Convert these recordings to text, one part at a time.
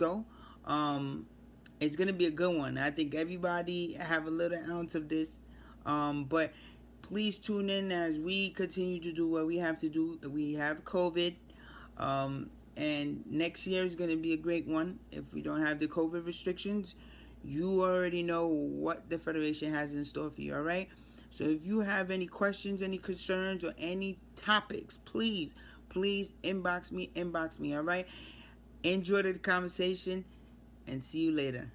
go. It's gonna be a good one. I think everybody have a little ounce of this, but please tune in as we continue to do what we have to do. We have COVID, and next year is gonna be a great one if we don't have the COVID restrictions. You already know what the Federation has in store for you, all right? So if you have any questions, any concerns, or any topics, please inbox me, all right? Enjoy the conversation and see you later.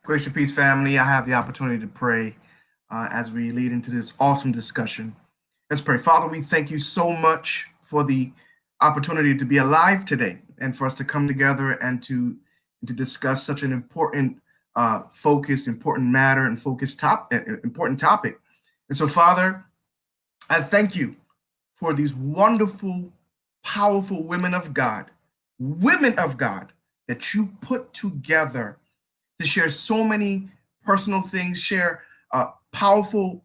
Grace and peace, family. I have the opportunity to pray as we lead into this awesome discussion. Let's pray. Father, we thank you so much for the opportunity to be alive today and for us to come together and to discuss such an important, focused, important matter and focused important topic. And so, Father, I thank you for these wonderful, powerful women of God that you put together to share so many personal things, share powerful,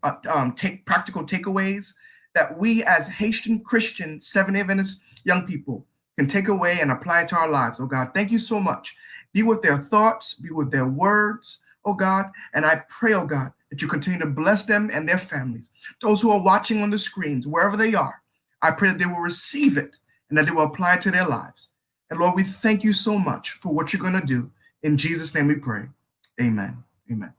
practical takeaways that we as Haitian Christian Seventh-day Adventist young people can take away and apply to our lives. Oh God, thank you so much. Be with their thoughts, be with their words, oh God. And I pray, oh God, that you continue to bless them and their families. Those who are watching on the screens, wherever they are, I pray that they will receive it and that they will apply it to their lives. And Lord, we thank you so much for what you're going to do. In Jesus' name we pray. Amen. Amen.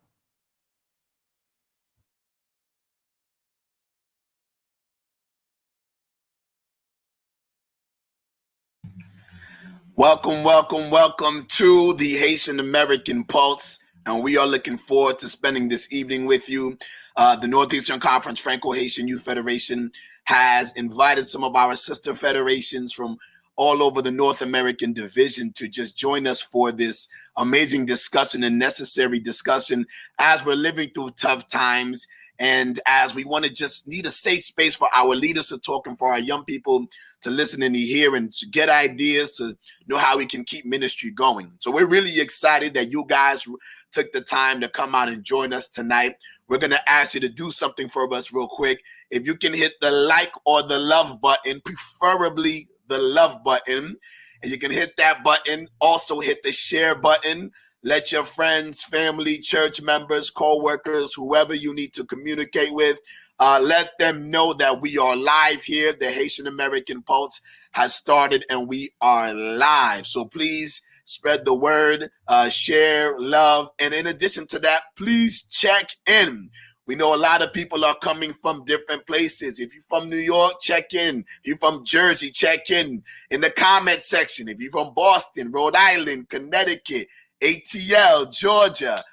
Welcome, welcome, welcome to the Haitian American Pulse. And we are looking forward to spending this evening with you. The Northeastern Conference Franco-Haitian Youth Federation has invited some of our sister federations from all over the North American division to just join us for this amazing discussion and necessary discussion as we're living through tough times. And as we want to just need a safe space for our leaders to talk and for our young people to listen and to hear and to get ideas to know how we can keep ministry going. So we're really excited that you guys took the time to come out and join us tonight. We're going to ask you to do something for us real quick. If you can hit the like or the love button, preferably the love button, and you can hit that button. Also hit the share button. Let your friends, family, church members, co-workers, whoever you need to communicate with, let them know that we are live here. The Haitian American Pulse has started and we are live. So please spread the word, share, love. And in addition to that, please check in. We know a lot of people are coming from different places. If you're from New York, check in. If you're from Jersey, check in the comment section. If you're from Boston, Rhode Island, Connecticut, ATL, Georgia,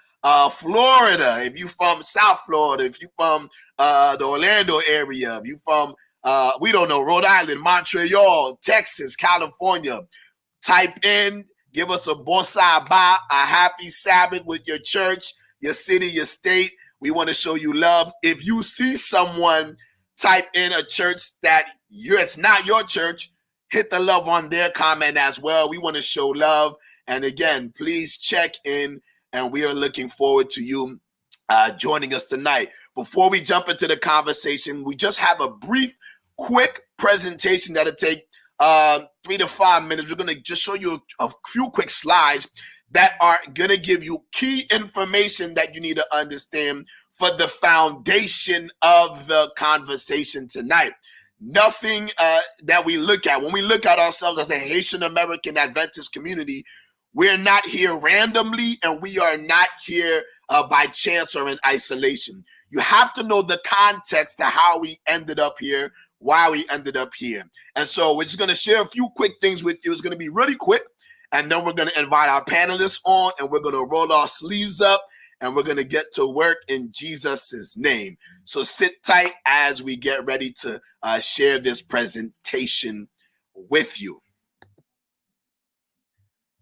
Florida, if you're from South Florida, if you're from the Orlando area, if you're from, we don't know, Rhode Island, Montreal, Texas, California, type in, give us a bon sabbat, a happy Sabbath with your church, your city, your state. We want to show you love. If you see someone type in a church that it's not your church, hit the love on their comment as well. We want to show love. And again, please check in, and we are looking forward to you joining us tonight. Before we jump into the conversation, we just have a brief, quick presentation that'll take 3 to 5 minutes. We're going to just show you a few quick slides that are going to give you key information that you need to understand for the foundation of the conversation tonight. Nothing that we look at, when we look at ourselves as a Haitian American Adventist community, we're not here randomly and we are not here by chance or in isolation. You have to know the context to how we ended up here, why we ended up here. And so we're just going to share a few quick things with you. It's going to be really quick. And then we're going to invite our panelists on and we're going to roll our sleeves up and we're going to get to work in Jesus' name. So sit tight as we get ready to share this presentation with you.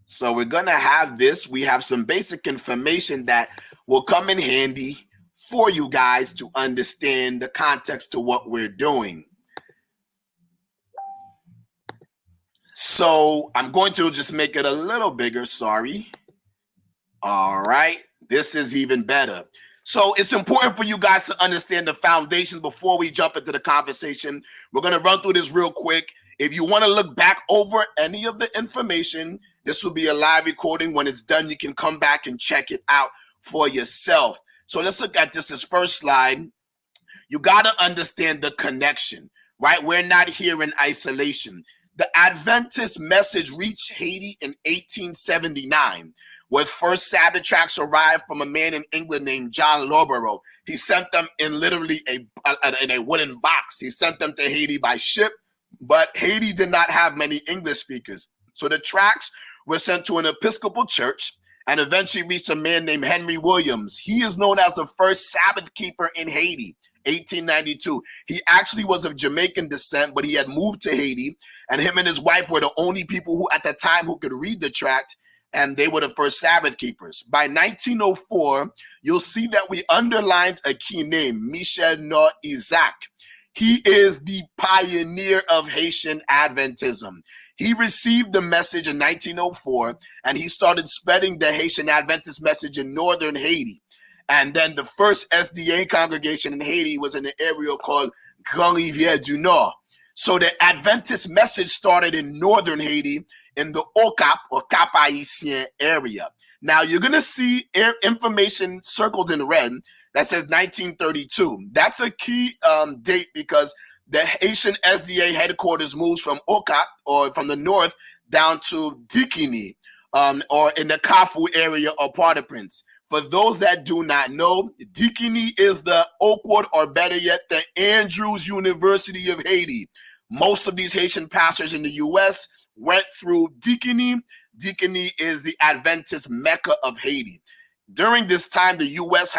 So we're going to have this. We have some basic information that will come in handy for you guys to understand the context to what we're doing. So I'm going to just make it a little bigger. Sorry. All right. This is even better. So it's important for you guys to understand the foundations before we jump into the conversation. We're going to run through this real quick. If you want to look back over any of the information, this will be a live recording. When it's done, you can come back and check it out for yourself. So let's look at this first slide. You got to understand the connection, right? We're not here in isolation. The Adventist message reached Haiti in 1879, where first Sabbath tracts arrived from a man in England named John Lobero. He sent them in literally in a wooden box. He sent them to Haiti by ship, but Haiti did not have many English speakers. So the tracts were sent to an Episcopal church and eventually reached a man named Henry Williams. He is known as the first Sabbath keeper in Haiti. 1892. He actually was of Jamaican descent, but he had moved to Haiti, and him and his wife were the only people who at the time who could read the tract, and they were the first Sabbath keepers. By 1904, you'll see that we underlined a key name, Michel No Isaac. He is the pioneer of Haitian Adventism. He received the message in 1904, and he started spreading the Haitian Adventist message in northern Haiti. And then the first SDA congregation in Haiti was in an area called Grand Rivière du Nord. So the Adventist message started in northern Haiti in the Okap or Cap Haitien area. Now you're going to see information circled in red that says 1932. That's a key date because the Haitian SDA headquarters moves from Okap or from the north down to Dikini or in the Kafu area or Port-au-Prince. For those that do not know, Dikini is the Oakwood, or better yet, the Andrews University of Haiti. Most of these Haitian pastors in the U.S. went through Dikini. Dikini is the Adventist Mecca of Haiti. During this time, the U.S.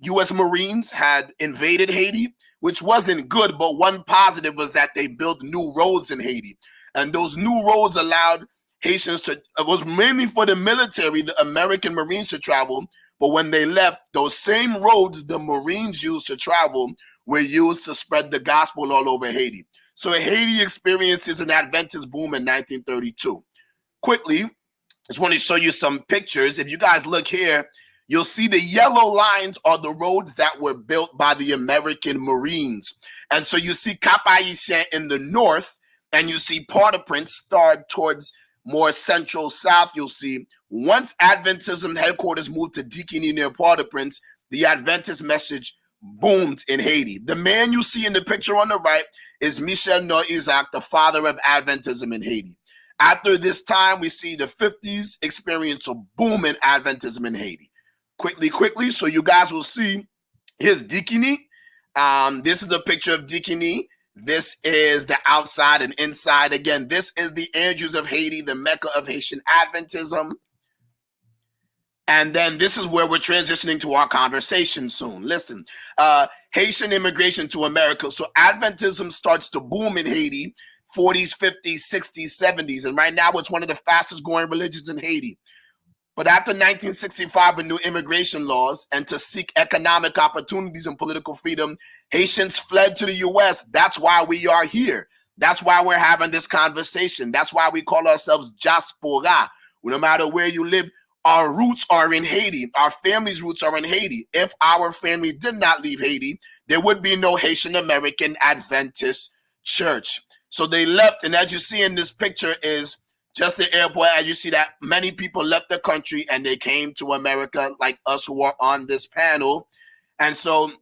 U.S. Marines had invaded Haiti, which wasn't good, but one positive was that they built new roads in Haiti. And those new roads allowed Haitians to, it was mainly for the military, the American Marines to travel, but when they left, those same roads the Marines used to travel were used to spread the gospel all over Haiti. So Haiti experiences an Adventist boom in 1932. Quickly, just want to show you some pictures. If you guys look here, you'll see the yellow lines are the roads that were built by the American Marines. And so you see Cap Haitien in the north, and you see Port-au-Prince start towards more central south. You'll see once Adventism headquarters moved to Dikini near Port-au-Prince, the Adventist message boomed in Haiti. The man you see in the picture on the right is Michel No Isaac, the father of Adventism in Haiti. After this time, we see the 50s experience a boom in Adventism in Haiti. Quickly, so you guys will see here's Dikini. This is a picture of Dikini. This is the outside and inside. Again, this is the Andrews of Haiti, the Mecca of Haitian Adventism. And then this is where we're transitioning to our conversation soon. Listen, Haitian immigration to America. So Adventism starts to boom in Haiti, 40s, 50s, 60s, 70s. And right now it's one of the fastest growing religions in Haiti. But after 1965, with new immigration laws and to seek economic opportunities and political freedom, Haitians fled to the U.S. That's why we are here. That's why we're having this conversation. That's why we call ourselves diaspora. No matter where you live, our roots are in Haiti. Our family's roots are in Haiti. If our family did not leave Haiti, there would be no Haitian American Adventist church. So they left, and as you see in this picture is just the airport. As you see that many people left the country and they came to America, like us who are on this panel. And so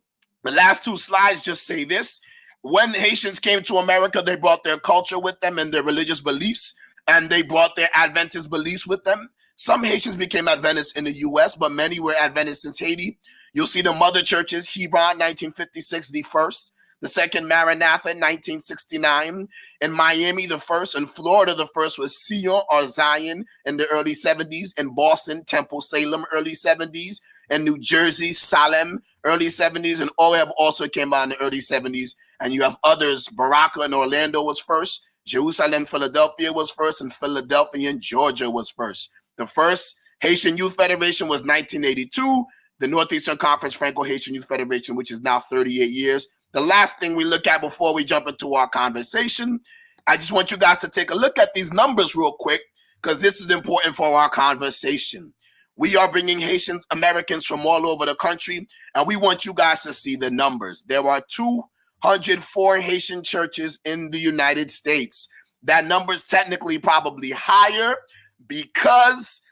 the last two slides just say this. When Haitians came to America, they brought their culture with them and their religious beliefs, and they brought their Adventist beliefs with them. Some Haitians became Adventists in the U.S., but many were Adventists in Haiti. You'll see the mother churches, Hebron, 1956, the first. The second, Maranatha, 1969. In Miami, the first. In Florida, the first was Sion or Zion in the early 70s. In Boston, Temple Salem, early 70s. In New Jersey, Salem, early 70s. And Oreb also came out in the early 70s. And you have others. Baraka in Orlando was first. Jerusalem, Philadelphia was first. And Philadelphia in Georgia was first. The first Haitian Youth Federation was 1982. The Northeastern Conference Franco-Haitian Youth Federation, which is now 38 years. The last thing we look at before we jump into our conversation, I just want you guys to take a look at these numbers real quick because this is important for our conversation. We are bringing Haitian Americans from all over the country, and we want you guys to see the numbers. There are 204 Haitian churches in the United States. That number is technically probably higher because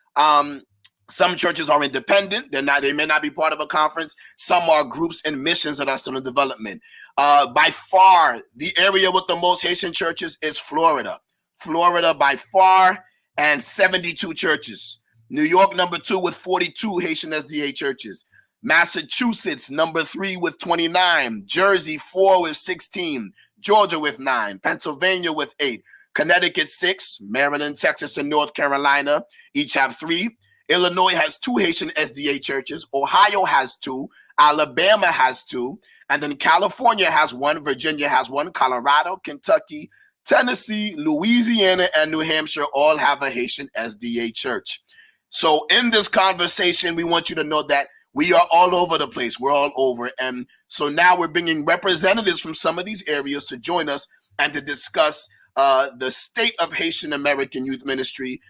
some churches are independent. They may not be part of a conference. Some are groups and missions that are still in development. By far, the area with the most Haitian churches is Florida. Florida by far, and 72 churches. New York, number 2 with 42 Haitian SDA churches. Massachusetts, number 3 with 29. Jersey, 4 with 16. Georgia with 9. Pennsylvania with 8. Connecticut, 6. Maryland, Texas, and North Carolina each have 3. Illinois has 2 Haitian SDA churches. Ohio has 2. Alabama has 2. And then California has 1. Virginia has 1. Colorado, Kentucky, Tennessee, Louisiana, and New Hampshire all have a Haitian SDA church. So in this conversation, we want you to know that we are all over the place. We're all over. And so now we're bringing representatives from some of these areas to join us and to discuss the state of Haitian American youth ministry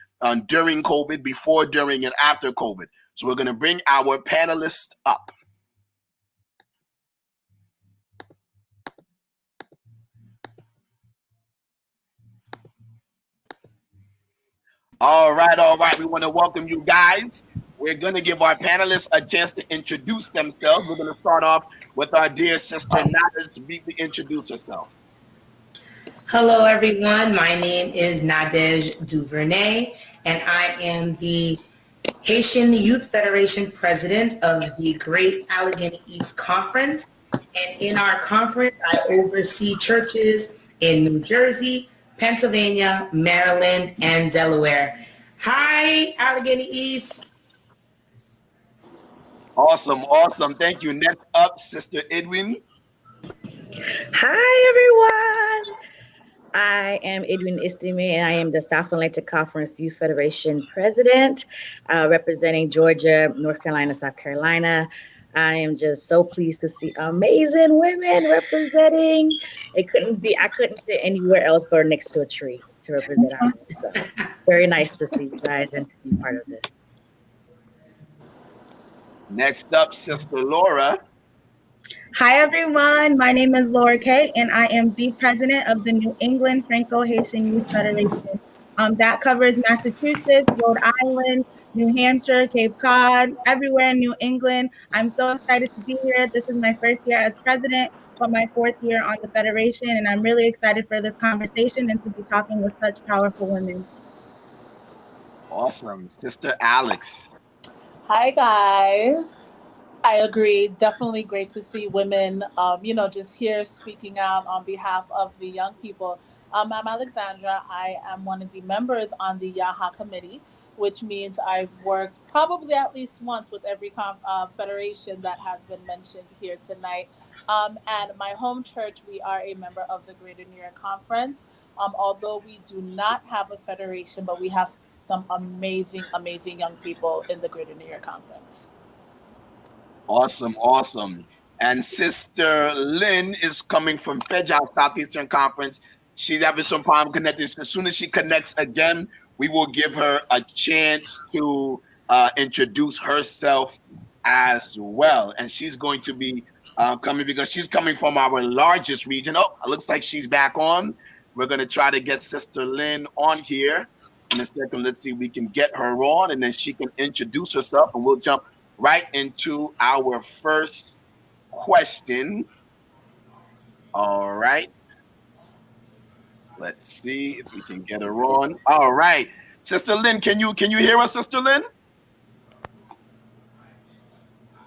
during COVID, before, during, and after COVID. So we're going to bring our panelists up. All right. We want to welcome you guys. We're going to give our panelists a chance to introduce themselves. We're going to start off with our dear sister, Nada, to briefly introduce herself. Hello, everyone. My name is Nadege Duvernay, and I am the Haitian Youth Federation president of the Great Allegheny East Conference. And in our conference, I oversee churches in New Jersey, Pennsylvania, Maryland, and Delaware. Hi, Allegheny East. Awesome. Thank you. Next up, Sister Edwin. Hi, everyone. I am Edwin Estime, and I am the South Atlantic Conference Youth Federation president, representing Georgia, North Carolina, South Carolina. I am just so pleased to see amazing women representing. I couldn't sit anywhere else but next to a tree to represent our men. So very nice to see you guys and to be part of this. Next up, Sister Laura. Hi, everyone. My name is Laura Kay, and I am the president of the New England Franco-Haitian Youth Federation. That covers Massachusetts, Rhode Island, New Hampshire, Cape Cod, everywhere in New England. I'm so excited to be here. This is my first year as president, but my 4th year on the federation, and I'm really excited for this conversation and to be talking with such powerful women. Awesome. Sister Alex. Hi, guys. I agree. Definitely great to see women, just here speaking out on behalf of the young people. I'm Alexandra. I am one of the members on the YAHA committee, which means I've worked probably at least once with every federation that has been mentioned here tonight. And my home church, we are a member of the Greater New York Conference. Although we do not have a federation, but we have some amazing young people in the Greater New York Conference. Awesome. And Sister Lynn is coming from FEJA Southeastern Conference. She's having some problem connecting. As soon as she connects again, we will give her a chance to introduce herself as well. And she's going to be coming because she's coming from our largest region. Oh, it looks like she's back on. We're going to try to get Sister Lynn on here in a second. Let's see if we can get her on, and then she can introduce herself, and we'll jump right into our first question. All right. Let's see if we can get her on. All right. Sister Lynn, can you hear us, Sister Lynn?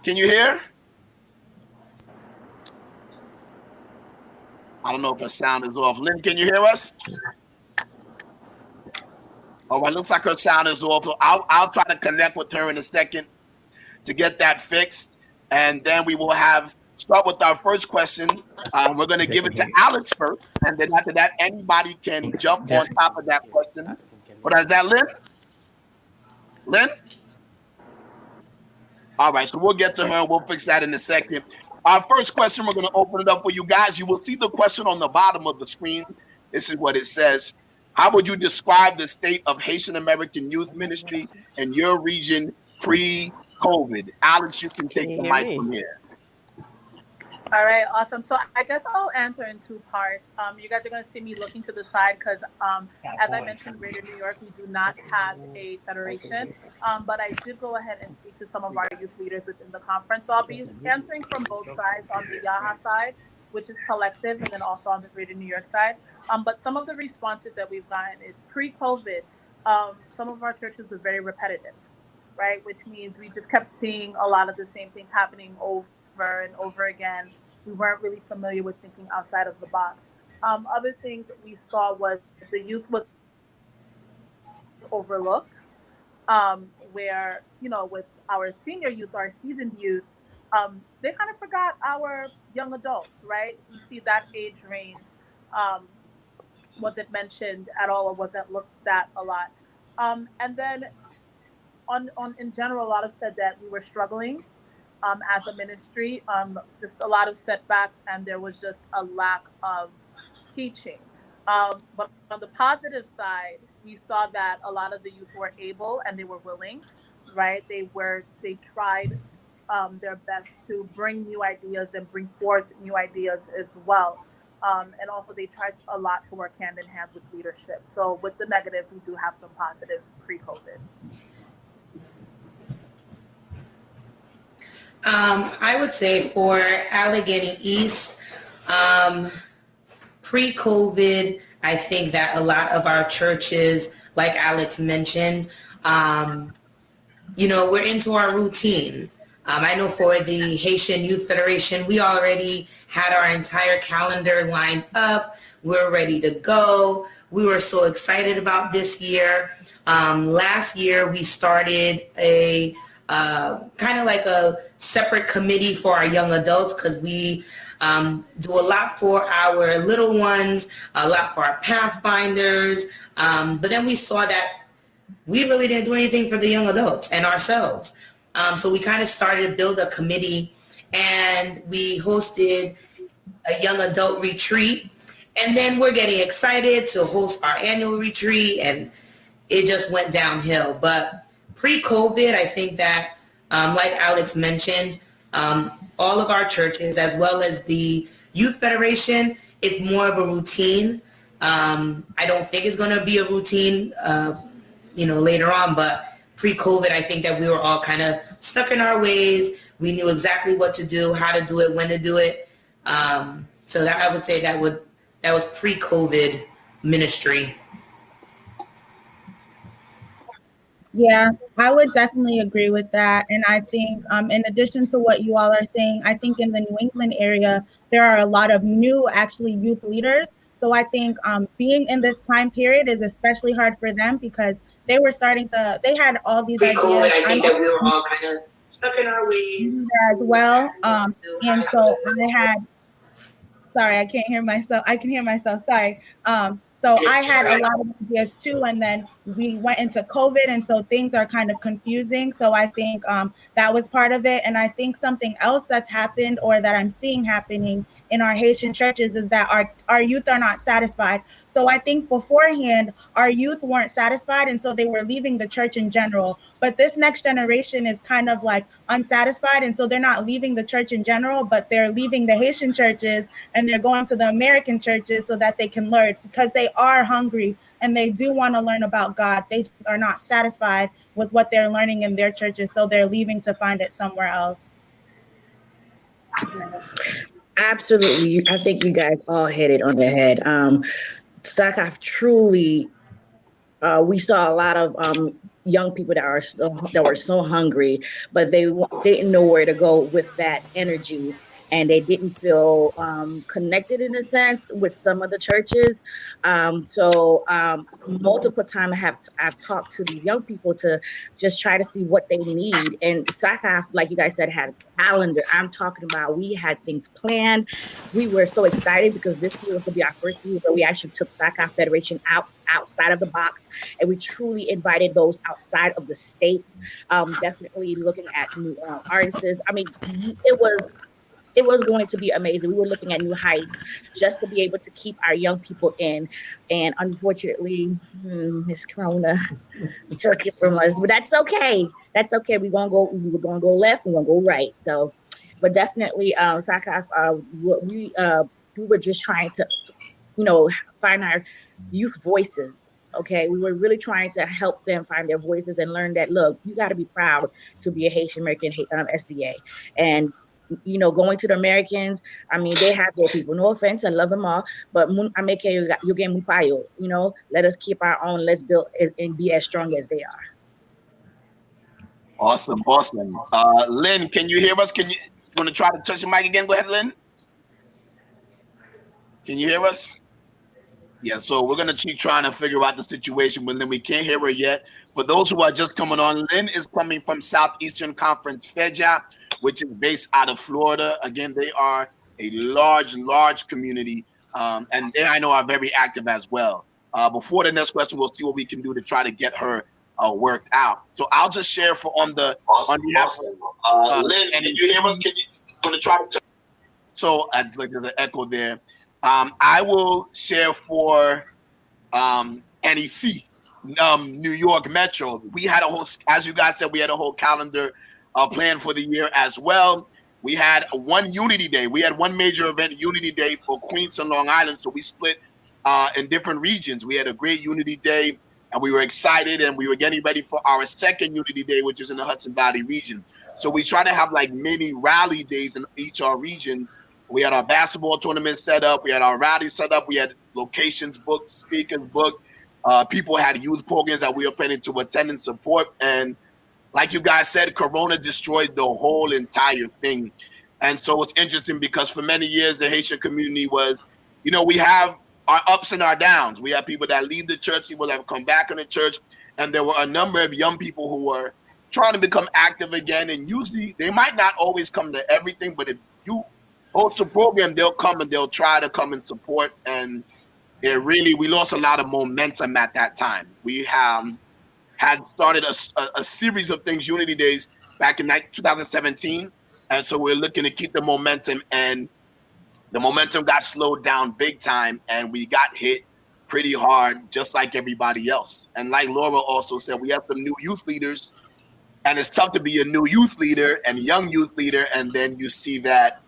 Can you hear? I don't know if her sound is off. Lynn, can you hear us? All right, looks like her sound is off. So I'll try to connect with her in a second to get that fixed, and then we will start with our first question. We're going to give it to Alex first, and then after that, anybody can jump on top of that question. What is that, Lynn? Lynn? All right, so we'll get to her. We'll fix that in a second. Our first question, we're going to open it up for you guys. You will see the question on the bottom of the screen. This is what it says. How would you describe the state of Haitian American youth ministry in your region pre-COVID. Alex, you can take Can the you hear mic me? from here. All right, awesome. So I guess I'll answer in two parts. You guys are going to see me looking to the side because, as I mentioned, Greater New York, we do not have a federation. But I did go ahead and speak to some of our youth leaders within the conference. So I'll be answering from both sides, on the Yaha side, which is collective, and then also on the Greater New York side. But some of the responses that we've gotten is pre-COVID, some of our churches were very repetitive, right? Which means we just kept seeing a lot of the same things happening over and over again. We weren't really familiar with thinking outside of the box. Other things that we saw was the youth was overlooked, where, with our senior youth, our seasoned youth, they kind of forgot our young adults, right? We see that age range um, wasn't mentioned at all or wasn't looked at a lot. And then on in general, a lot of said that we were struggling as a ministry, just a lot of setbacks, and there was just a lack of teaching. But on the positive side, we saw that a lot of the youth were able and they were willing, right? They tried their best to bring new ideas and bring forth new ideas as well. And also, they tried a lot to work hand in hand with leadership. So, with the negative, we do have some positives pre-COVID. I would say for Allegheny East, pre-COVID, I think that a lot of our churches, like Alex mentioned, we're into our routine. I know for the Haitian Youth Federation, we already had our entire calendar lined up. We're ready to go. We were so excited about this year. Last year, we started a kind of like a separate committee for our young adults because we do a lot for our little ones, a lot for our pathfinders. But then we saw that we really didn't do anything for the young adults and ourselves. So we kind of started to build a committee, and we hosted a young adult retreat. And then we're getting excited to host our annual retreat, and it just went downhill. But pre-COVID, I think that, like Alex mentioned, all of our churches, as well as the Youth Federation, it's more of a routine. I don't think it's going to be a routine, later on, but pre-COVID, I think that we were all kind of stuck in our ways. We knew exactly what to do, how to do it, when to do it. So that, I would say that was pre-COVID ministry. Yeah, I would definitely agree with that. And I think in addition to what you all are saying, I think in the New England area, there are a lot of new actually youth leaders. So I think being in this time period is especially hard for them because they had all these Pre-COVID, ideas. I think that we were all kind of stuck in our ways as well. And so I had sorry, I can't hear myself. I can hear myself. Sorry. So I had a lot of ideas too, and then we went into COVID, and so things are kind of confusing. So I think that was part of it, and I think something else that's happened or that I'm seeing happening in our Haitian churches is that our youth are not satisfied. So I think beforehand our youth weren't satisfied, and so they were leaving the church in general. But this next generation is kind of like unsatisfied, and so they're not leaving the church in general, but they're leaving the Haitian churches and they're going to the American churches so that they can learn because they are hungry and they do want to learn about God. They just are not satisfied with what they're learning in their churches, so they're leaving to find it somewhere else. Absolutely. I think you guys all hit it on the head. SACOF truly, we saw a lot of young people that were so hungry, but they didn't know where to go with that energy, and they didn't feel connected in a sense with some of the churches. So multiple times I've talked to these young people to just try to see what they need. And SACOF, like you guys said, had a calendar. I'm talking about we had things planned. We were so excited because this year was going to be our first year where we actually took SACOF Federation outside of the box, and we truly invited those outside of the states. Definitely looking at new artists. I mean, it was going to be amazing. We were looking at new heights just to be able to keep our young people in. And unfortunately, Miss Corona took it from us, but that's okay. That's okay. We were gonna go left. We're gonna go right. So, but definitely, Saka, we were just trying to, find our youth voices. Okay, we were really trying to help them find their voices and learn that, look, you got to be proud to be a Haitian American SDA. And going to the Americans, I mean, they have their people. No offense, I love them all, but I make you get mupayo. Let us keep our own. Let's build and be as strong as they are. Awesome. Lynn, can you hear us? You want to try to touch your mic again? Go ahead, Lynn. Can you hear us? Yeah, so we're going to keep trying to figure out the situation, but Lynn, we can't hear her yet. For those who are just coming on, Lynn is coming from Southeastern Conference FEJA, which is based out of Florida. Again, they are a large community, and they, I know, are very active as well. Before the next question, we'll see what we can do to try to get her worked out. So I'll just share on behalf of Lynn, and did you hear us? Can you want to try to? So like there's an echo there. I will share for NEC, New York Metro. We had a whole, as you guys said, we had a whole calendar planned for the year as well. We had one Unity Day. We had one major event, Unity Day, for Queens and Long Island. So we split in different regions. We had a great Unity Day, and we were excited, and we were getting ready for our second Unity Day, which is in the Hudson Valley region. So we try to have like mini rally days in each our region. We had our basketball tournament set up. We had our rally set up. We had locations booked, speakers booked. People had youth programs that we were planning to attend and support. And like you guys said, Corona destroyed the whole entire thing. And so it's interesting because for many years, the Haitian community was, we have our ups and our downs. We have people that leave the church, people that have come back in the church. And there were a number of young people who were trying to become active again. And usually they might not always come to everything, but if you host a program, they'll come and they'll try to come and support. And we lost a lot of momentum at that time. We had started a series of things, Unity Days, back in 2017. And so we're looking to keep the momentum, and the momentum got slowed down big time, and we got hit pretty hard, just like everybody else. And like Laura also said, we have some new youth leaders, and it's tough to be a new youth leader and young youth leader, and then you see that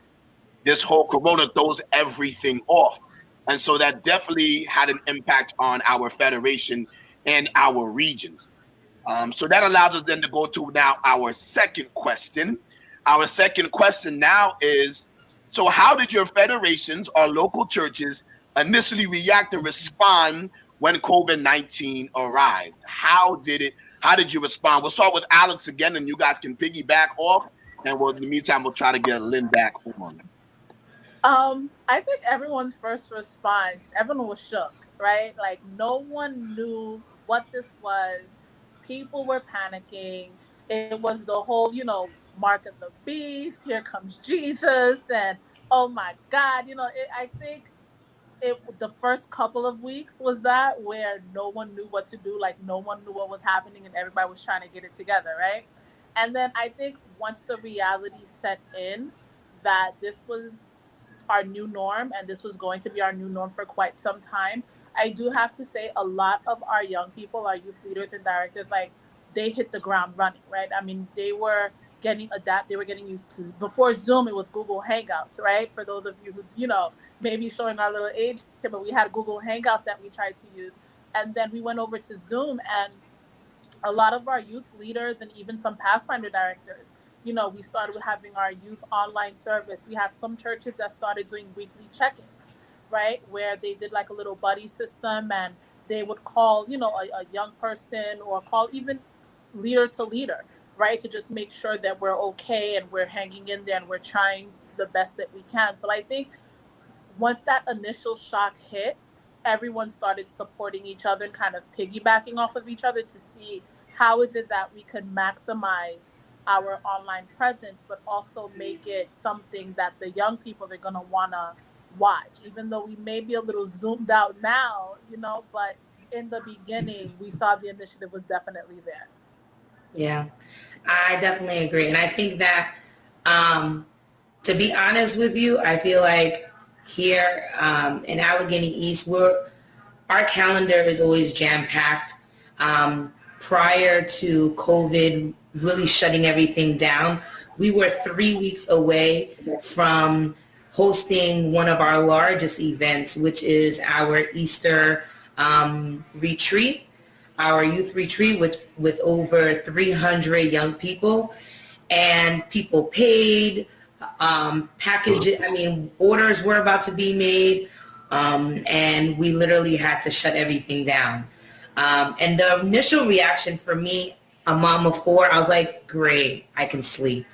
this whole Corona throws everything off. And so that definitely had an impact on our federation and our region. So that allows us then to go to now our second question. Our second question now is, so how did your federations or local churches initially react and respond when COVID-19 arrived? How did you respond? We'll start with Alex again, and you guys can piggyback off. And in the meantime, we'll try to get Lynn back on. I think everyone's first response, everyone was shook, right? Like no one knew what this was. People were panicking. It was the whole, mark of the beast. Here comes Jesus, and oh my God, I think the first couple of weeks was that where no one knew what to do, like no one knew what was happening, and everybody was trying to get it together, right? And then I think once the reality set in that this was our new norm, and this was going to be our new norm for quite some time, I do have to say a lot of our young people, our youth leaders and directors, like they hit the ground running, right? I mean, they were getting used to, before Zoom, it was Google Hangouts, right? For those of you who, maybe showing our little age here, but we had Google Hangouts that we tried to use. And then we went over to Zoom, and a lot of our youth leaders and even some Pathfinder directors, we started with having our youth online service. We had some churches that started doing weekly check-ins, right? Where they did like a little buddy system, and they would call, a young person, or call even leader to leader, right? To just make sure that we're okay and we're hanging in there and we're trying the best that we can. So I think once that initial shock hit, everyone started supporting each other and kind of piggybacking off of each other to see how is it that we could maximize our online presence, but also make it something that the young people are going to want to watch, even though we may be a little zoomed out now, but in the beginning, we saw the initiative was definitely there. Yeah, I definitely agree. And I think that To be honest with you, I feel like here in Allegheny East, our calendar is always jam-packed. Prior to COVID really shutting everything down, we were 3 weeks away from hosting one of our largest events, which is our Easter retreat, our youth retreat with over 300 young people. And people paid, orders were about to be made, and we literally had to shut everything down. And the initial reaction for me, a mom of four, I was like, great, I can sleep.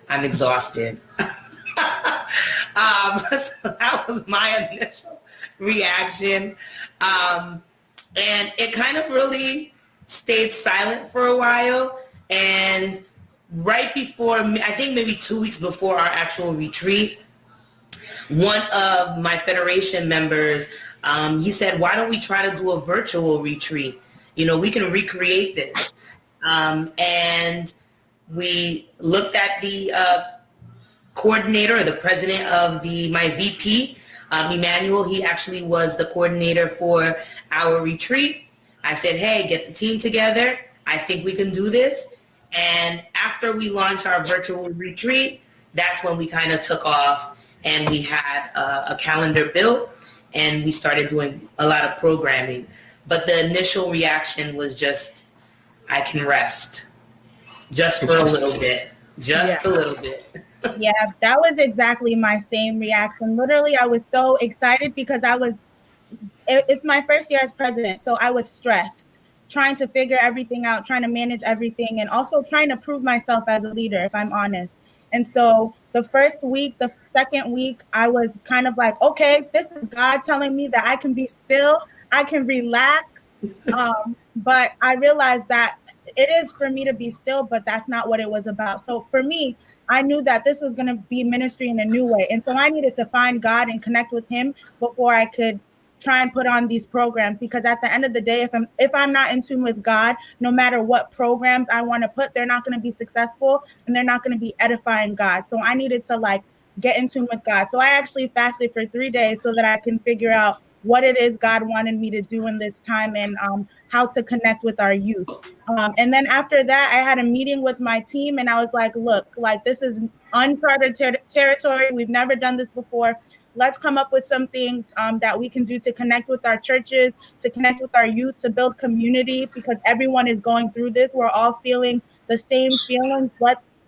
I'm exhausted. So that was my initial reaction. And it kind of really stayed silent for a while. And right before, I think maybe 2 weeks before our actual retreat, one of my federation members, he said, why don't we try to do a virtual retreat? We can recreate this. And we looked at the coordinator, or the president of my VP, Emmanuel. He actually was the coordinator for our retreat. I said, hey, get the team together. I think we can do this. And after we launched our virtual retreat, that's when we kind of took off, and we had a calendar built, and we started doing a lot of programming. But the initial reaction was just, I can rest just for a little bit, a little bit. Yeah, that was exactly my same reaction. Literally, I was so excited because it's my first year as president, so I was stressed, trying to figure everything out, trying to manage everything, and also trying to prove myself as a leader, if I'm honest. And so the first week, the second week, I was kind of like, okay, this is God telling me that I can be still, I can relax. But I realized that it is for me to be still, but that's not what it was about. So for me, I knew that this was going to be ministry in a new way. And so I needed to find God and connect with him before I could try and put on these programs, because at the end of the day, if I'm not in tune with God, no matter what programs I want to put, they're not going to be successful and they're not going to be edifying God. So I needed to get in tune with God. So I actually fasted for 3 days so that I can figure out what it is God wanted me to do in this time, and how to connect with our youth. And then after that, I had a meeting with my team, and I was like, look, this is uncharted territory. We've never done this before. Let's come up with some things that we can do to connect with our churches, to connect with our youth, to build community, because everyone is going through this. We're all feeling the same feelings.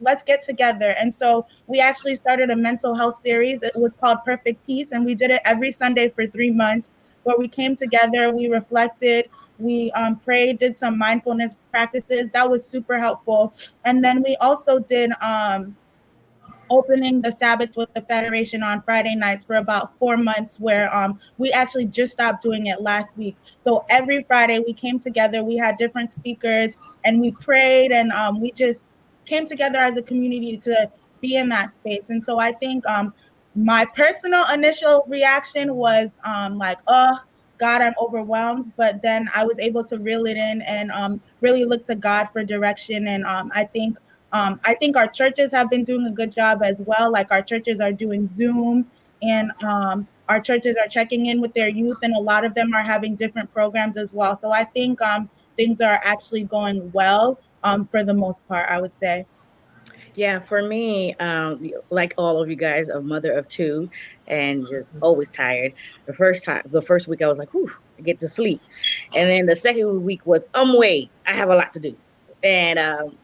Let's get together. And so we actually started a mental health series. It was called Perfect Peace, and we did it every Sunday for 3 months, where we came together, we reflected, we prayed, did some mindfulness practices. That was super helpful. And then we also did opening the Sabbath with the Federation on Friday nights for about 4 months, where we actually just stopped doing it last week. So every Friday we came together, we had different speakers, and we prayed, and we just came together as a community to be in that space. And so I think my personal initial reaction was God, I'm overwhelmed. But then I was able to reel it in and really look to God for direction. And I think our churches have been doing a good job as well. Our churches are doing Zoom, and our churches are checking in with their youth, and a lot of them are having different programs as well. So I think things are actually going well for the most part, I would say. Yeah, for me, like all of you guys, a mother of two, and just always tired. The first week I was like, "Whew, I get to sleep," and then the second week was, wait, I have a lot to do. And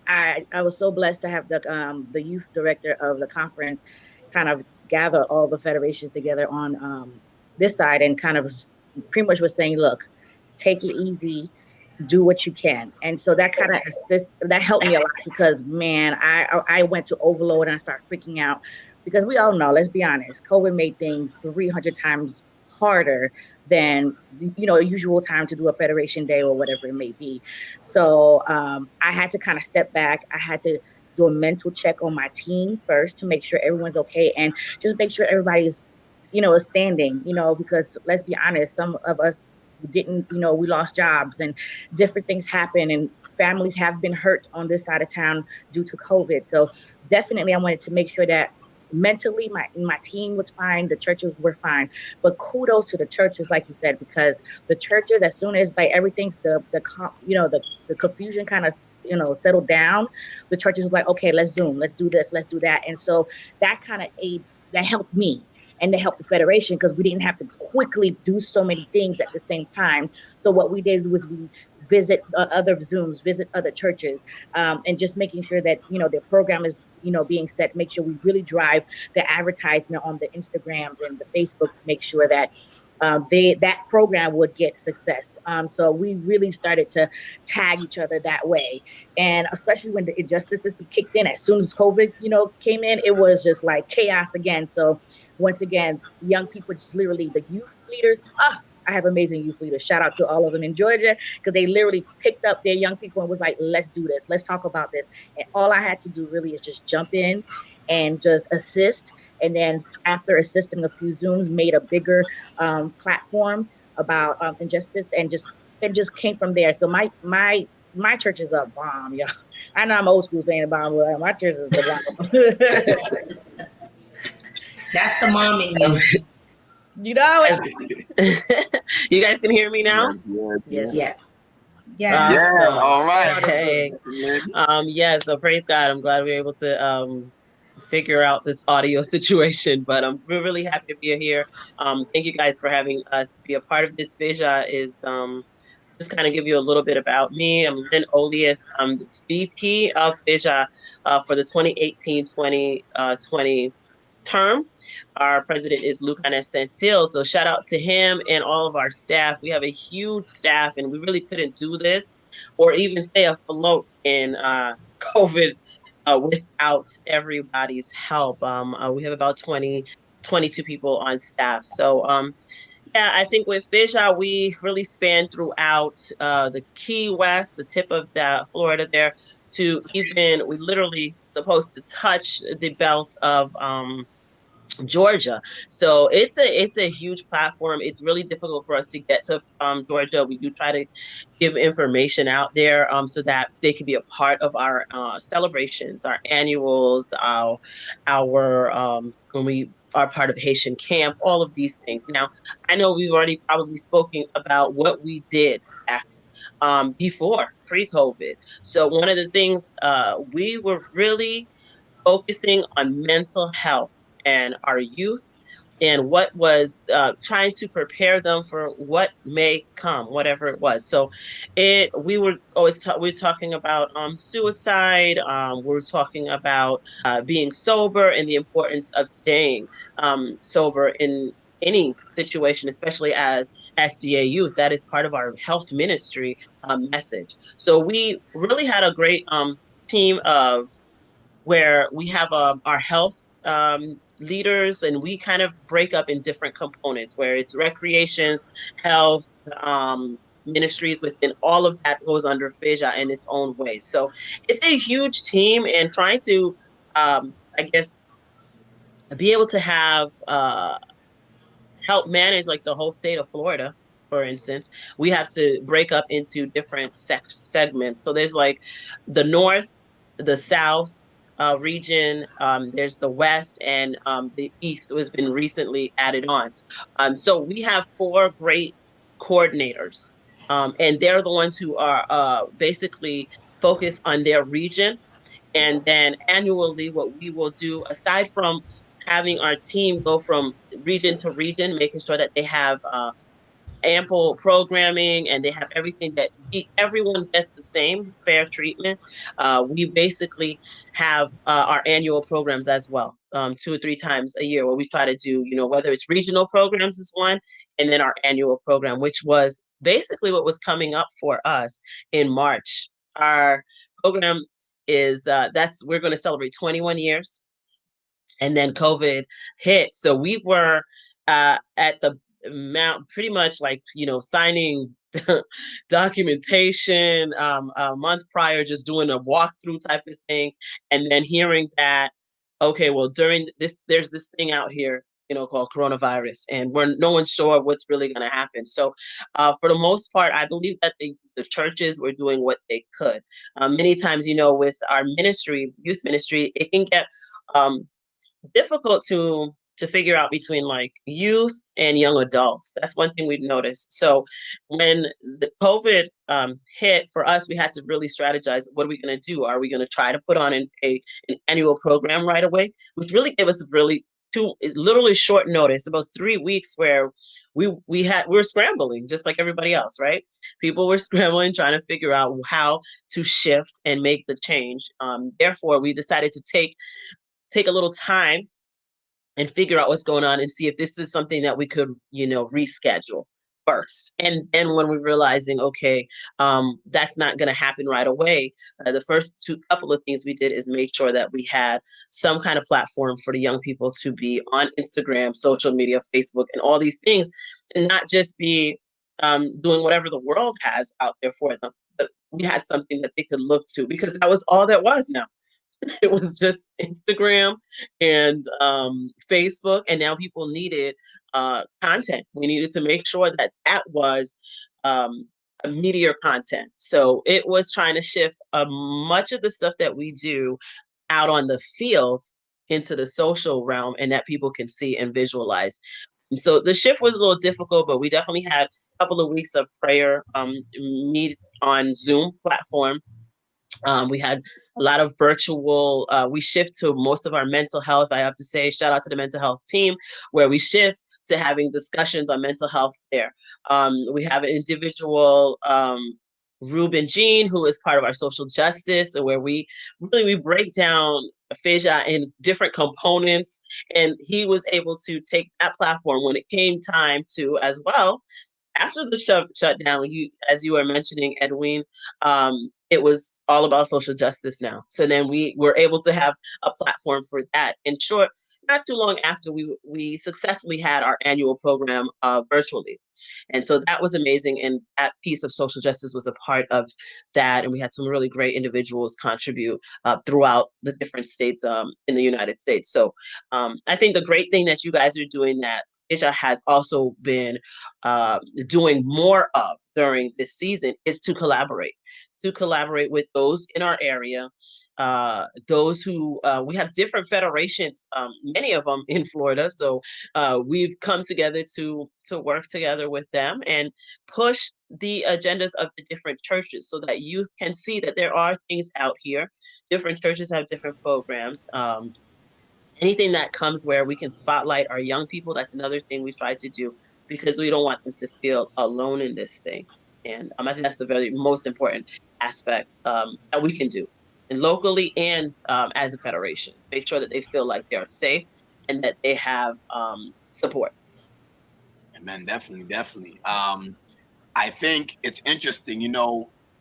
I was so blessed to have the youth director of the conference kind of gather all the federations together on this side, and kind of pretty much was saying, look, take it easy, do what you can. And so that kind of that helped me a lot, because man, I went to overload and I started freaking out, because we all know, let's be honest, COVID made things 300 times harder than usual time to do a federation day or whatever it may be. So I had to kind of step back. I had to do a mental check on my team first to make sure everyone's okay, and just make sure everybody's is standing, because let's be honest, some of us didn't, we lost jobs and different things happen, and families have been hurt on this side of town due to COVID. So definitely I wanted to make sure that mentally, my team was fine, the churches were fine. But kudos to the churches, like you said, because the churches, as soon as like everything's the confusion kind of settled down, the churches was like, okay, let's Zoom, let's do this, let's do that. And so that kind of that helped me and to help the federation, because we didn't have to quickly do so many things at the same time. So what we did was we visit other Zooms, visit other churches, and just making sure that their program is being set. Make sure we really drive the advertisement on the Instagrams and the Facebook to make sure that that program would get success. So we really started to tag each other that way, and especially when the justice system kicked in. As soon as COVID, came in, it was just like chaos again. So once again, young people, just literally the youth leaders. I have amazing youth leaders. Shout out to all of them in Georgia, because they literally picked up their young people and was like, let's do this. Let's talk about this. And all I had to do really is just jump in and just assist. And then after assisting a few Zooms, made a bigger platform about injustice, and just came from there. So my church is a bomb, y'all. I know I'm old school saying a bomb, but my church is the bomb. That's the mom in you. You know it. You guys can hear me now? Yes. Yeah. Yeah. Yeah, all right. Okay. Yeah, so praise God. I'm glad we were able to figure out this audio situation, but we're really happy to be here. Thank you guys for having us be a part of this. Fija is just kind of give you a little bit about me. I'm Lynn Olias. I'm the VP of Fija for the 2018-2020 term. Our president is Lucanes Santil. So shout out to him and all of our staff. We have a huge staff, and we really couldn't do this or even stay afloat in COVID without everybody's help. We have about 22 people on staff. So yeah, I think with Fija, we really span throughout the Key West, the tip of the Florida there, to even, we literally supposed to touch the belt of Georgia. So it's a huge platform. It's really difficult for us to get to Georgia. We do try to give information out there so that they can be a part of our celebrations, our annuals, our when we are part of Haitian camp, all of these things. Now, I know we've already probably spoken about what we did back before pre-COVID. So one of the things we were really focusing on mental health and our youth, and what was trying to prepare them for what may come, whatever it was. So we were always we're talking about suicide. We're talking about being sober and the importance of staying sober in any situation, especially as SDA youth. That is part of our health ministry message. So we really had a great team of where we have our health leaders, and we kind of break up in different components where it's recreations, health, ministries. Within all of that goes under Fija in its own way. So it's a huge team, and trying to, I guess, be able to have help manage like the whole state of Florida, for instance. We have to break up into different segments. So there's like the north, the south region, there's the west, and the east has been recently added on. So we have 4 great coordinators, and they're the ones who are basically focused on their region. And then annually, what we will do, aside from having our team go from region to region, making sure that they have ample programming and they have everything that everyone gets the same fair treatment. We basically have our annual programs as well, 2 or 3 times a year, where we try to do, whether it's regional programs is one, and then our annual program, which was basically what was coming up for us in March. Our program is we're going to celebrate 21 years, and then COVID hit. So we were at the amount, pretty much like, signing documentation a month prior, just doing a walkthrough type of thing. And then hearing that, okay, well, during this, there's this thing out here, called coronavirus, and no one's sure what's really going to happen. So for the most part, I believe that the churches were doing what they could. Many times, with our ministry, youth ministry, it can get difficult to figure out between like youth and young adults. That's one thing we've noticed. So when the COVID hit for us, we had to really strategize. What are we going to do? Are we going to try to put on an annual program right away, which really gave us really literally short notice, about 3 weeks, where we were scrambling just like everybody else, right? People were scrambling, trying to figure out how to shift and make the change. Therefore, we decided to take a little time and figure out what's going on and see if this is something that we could, reschedule first. And then when we're realizing, okay, that's not going to happen right away, the first couple of things we did is make sure that we had some kind of platform for the young people to be on Instagram, social media, Facebook, and all these things, and not just be doing whatever the world has out there for them, but we had something that they could look to, because that was all that was now. It was just Instagram and Facebook, and now people needed content. We needed to make sure that that was a meteor content. So it was trying to shift much of the stuff that we do out on the field into the social realm, and that people can see and visualize. And so the shift was a little difficult, but we definitely had a couple of weeks of prayer meets on Zoom platform. We had a lot of virtual, we shift to most of our mental health. I have to say, shout out to the mental health team, where we shift to having discussions on mental health there. We have an individual, Ruben Jean, who is part of our social justice, and where we break down aphasia in different components. And he was able to take that platform when it came time to, as well, after the shutdown, as you were mentioning, Edwin, it was all about social justice now. So then we were able to have a platform for that. In short, not too long after, we successfully had our annual program virtually. And so that was amazing. And that piece of social justice was a part of that. And we had some really great individuals contribute throughout the different states in the United States. So I think the great thing that you guys are doing, that Asia has also been doing more of during this season, is to collaborate with those in our area, those who we have different federations, many of them in Florida. So we've come together to work together with them and push the agendas of the different churches, so that youth can see that there are things out here. Different churches have different programs. Anything that comes where we can spotlight our young people, that's another thing we try to do, because we don't want them to feel alone in this thing. And I think that's the very most important aspect that we can do, and locally and as a federation, make sure that they feel like they're safe and that they have support. Amen. Definitely. I think it's interesting,